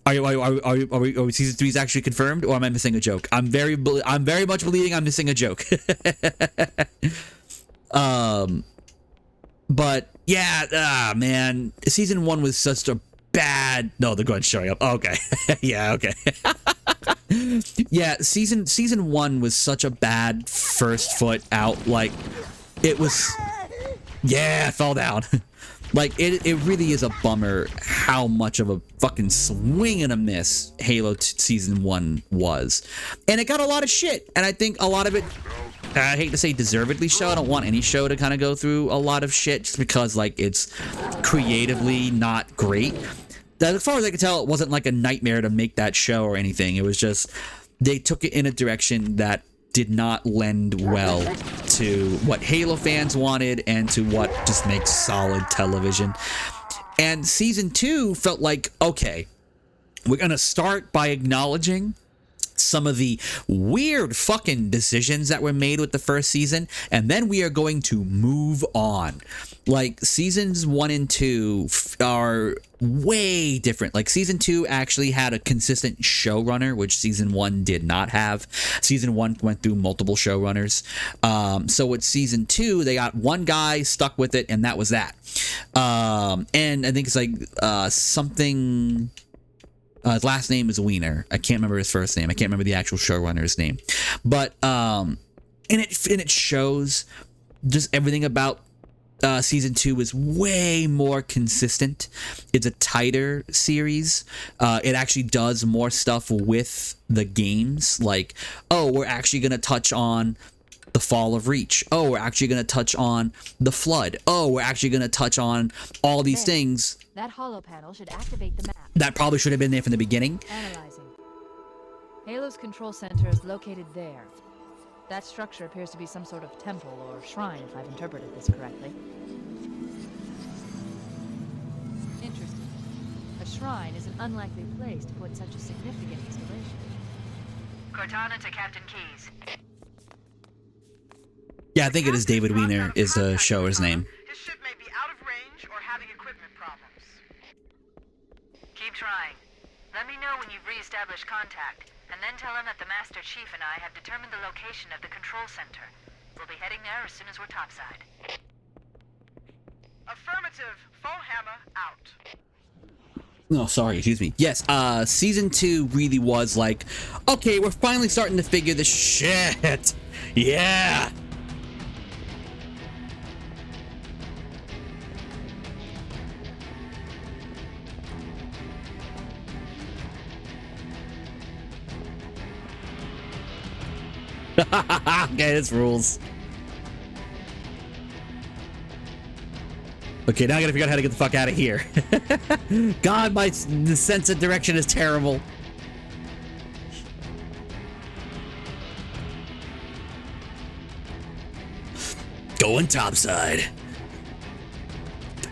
season 3 is actually confirmed, or am I missing a joke? I'm very much believing I'm missing a joke. But yeah, man, season 1 was such a bad. No, the gun's showing up. Okay, yeah, okay. Yeah, season 1 was such a bad first foot out. Like, it was. Yeah, I fell down. Like, it really is a bummer how much of a fucking swing and a miss Halo season 1 was, and it got a lot of shit, and I think a lot of it, I hate to say deservedly so. I don't want any show to kind of go through a lot of shit just because, like, it's creatively not great. As far as I can tell, it wasn't like a nightmare to make that show or anything. It was just they took it in a direction that did not lend well to what Halo fans wanted and to what just makes solid television. And season 2 felt like, okay, we're gonna start by acknowledging some of the weird fucking decisions that were made with the first season, and then we are going to move on. Like, seasons 1 and 2 are way different. Like, season 2 actually had a consistent showrunner, which season 1 did not have. Season 1 went through multiple showrunners. So with season 2, they got one guy, stuck with it, and that was that. And I think it's like something. His last name is Wiener. I can't remember his first name. I can't remember the actual showrunner's name. But and it shows just everything about season 2 is way more consistent. It's a tighter series. It actually does more stuff with the games. Like, oh, we're actually going to touch on the fall of Reach. Oh, we're actually going to touch on the Flood. Oh, we're actually going to touch on all these There. things That holo panel should activate the map. that probably should have been there from the beginning. Analyzing. Halo's control center is located there. That structure appears to be some sort of temple or shrine, if I've interpreted this correctly. Interesting. A shrine is an unlikely place to put such a significant installation. Cortana to Captain Keyes. Yeah, I think it is David Weiner is the show's name. His ship may be out of range or having equipment problems. Keep trying. Let me know when you've re-established contact, and then tell him that the Master Chief and I have determined the location of the control center. We'll be heading there as soon as we're topside. Affirmative. Phone hammer out. No, sorry, excuse me. Yes, season 2 really was like, okay, we're finally starting to figure this shit. Yeah. Okay, this rules. Okay, now I gotta figure out how to get the fuck out of here. God, the sense of direction is terrible. Going topside.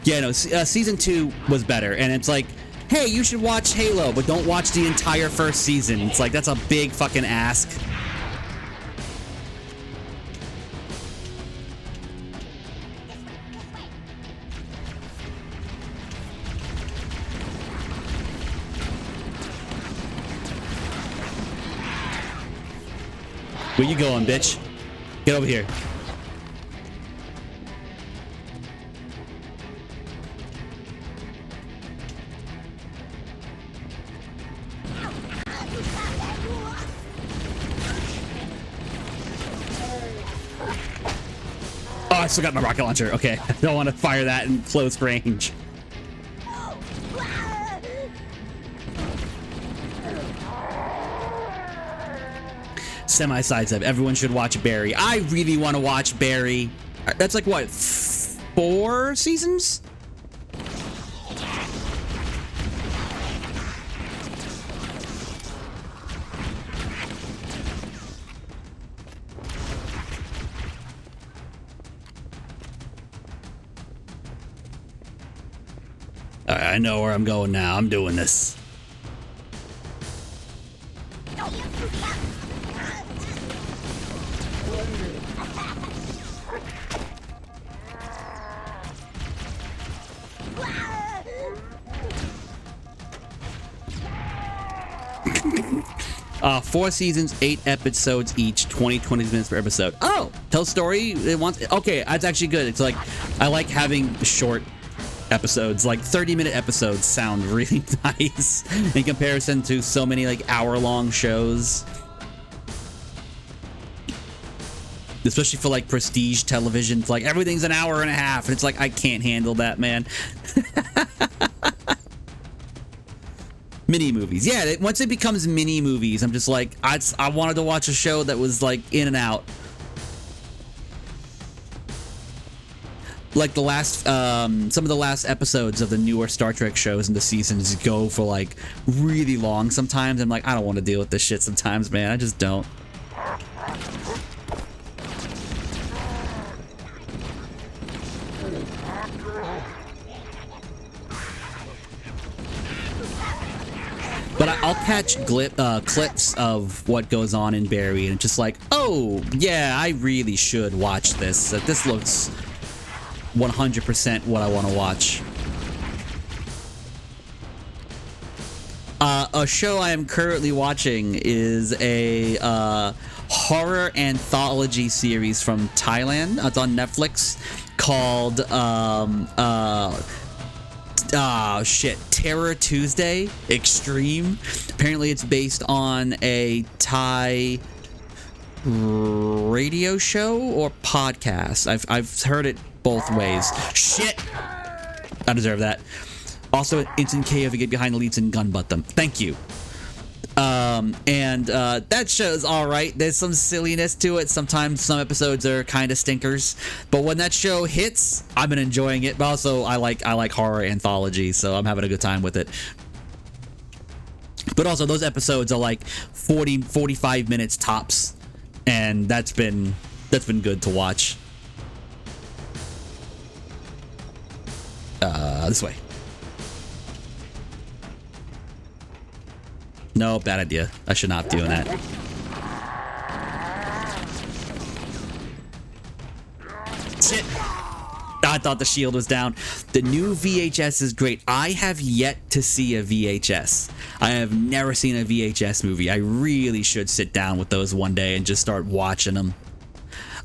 Yeah, no, season 2 was better, and it's like, hey, you should watch Halo, but don't watch the entire first season. It's like, that's a big fucking ask. Where you going, bitch? Get over here. Oh, I still got my rocket launcher. Okay, I don't want to fire that in close range. Semi-sidestep. Everyone should watch Barry. I really want to watch Barry. That's like, what, 4 seasons? I know where I'm going now. I'm doing this. Four seasons, 8 episodes each, 20 minutes per episode. Oh, tell a story. It wants. Okay, that's actually good. It's like, I like having short episodes. Like 30-minute episodes sound really nice in comparison to so many like hour-long shows. Especially for like prestige television. It's like everything's an hour and a half, and it's like, I can't handle that, man. Mini movies. Yeah, once it becomes mini movies, I'm just like, I wanted to watch a show that was like in and out. Like the last, some of the last episodes of the newer Star Trek shows in the seasons go for like really long sometimes. I'm like, I don't want to deal with this shit sometimes, man. I just don't. But I'll catch clips of what goes on in Barry, and it's just like, oh, yeah, I really should watch this. This looks 100% what I want to watch. A show I am currently watching is a horror anthology series from Thailand. It's on Netflix called Terror Tuesday Extreme. Apparently it's based on a Thai radio show or podcast. I've heard it both ways. Shit! I deserve that. Also, Instant KO to get behind the leads and gun butt them. Thank you. And that show's all right. There's some silliness to it. Sometimes some episodes are kind of stinkers, but when that show hits, I've been enjoying it. But also, I like horror anthology, so I'm having a good time with it. But also, those episodes are like 45 minutes tops, and that's been good to watch. This way. No, bad idea. I should not be doing that. Shit! I thought the shield was down. The new VHS is great. I have yet to see a VHS. I have never seen a VHS movie. I really should sit down with those one day and just start watching them.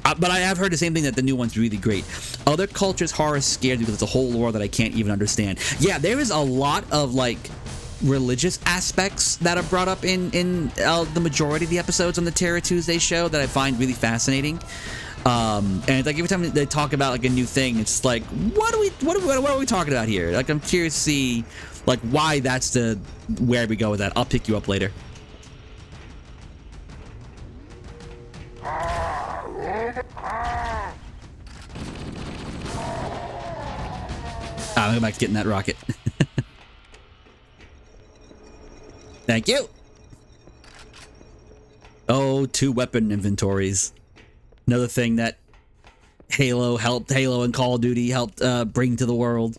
But I have heard the same thing, that the new one's really great. Other cultures' horror scares me because it's a whole lore that I can't even understand. Yeah, there is a lot of like religious aspects that are brought up in the majority of the episodes on the Terror Tuesday show that I find really fascinating. And it's like every time they talk about like a new thing, it's like, what are we talking about here? Like, I'm curious to see like why that's where we go with that. I'll pick you up later. I'm back to getting that rocket. Thank you. Oh, 2 weapon inventories. Another thing that Halo and Call of Duty helped bring to the world.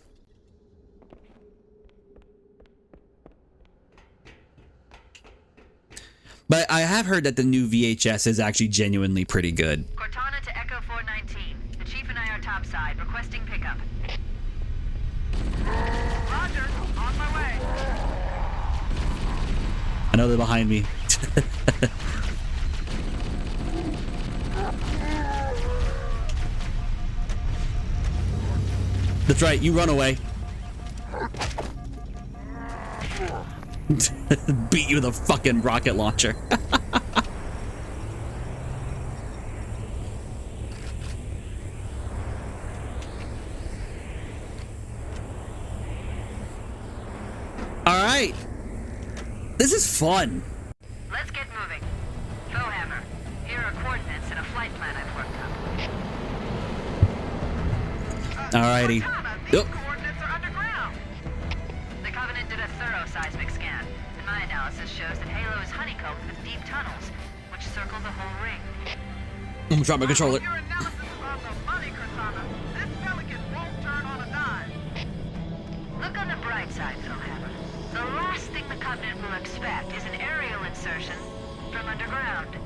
But I have heard that the new VHS is actually genuinely pretty good. Cortana to Echo 419. The Chief and I are topside, requesting pickup. Roger, on my way. I know they're behind me. That's right, you run away. Beat you with a fucking rocket launcher. All right. This is fun. Let's get moving. Bowhammer, here are coordinates and a flight plan I've worked up. Alrighty. Cortana, these Yep. coordinates are underground. The Covenant did a thorough seismic scan, and my analysis shows that Halo is honeycombed with deep tunnels, which circle the whole ring. I'm gonna drop my controller. Your analysis is on the money, Cortana. This Pelican won't turn on a dime. Look on the bright side, Bowhammer. The last thing the Covenant will expect is an aerial insertion from underground.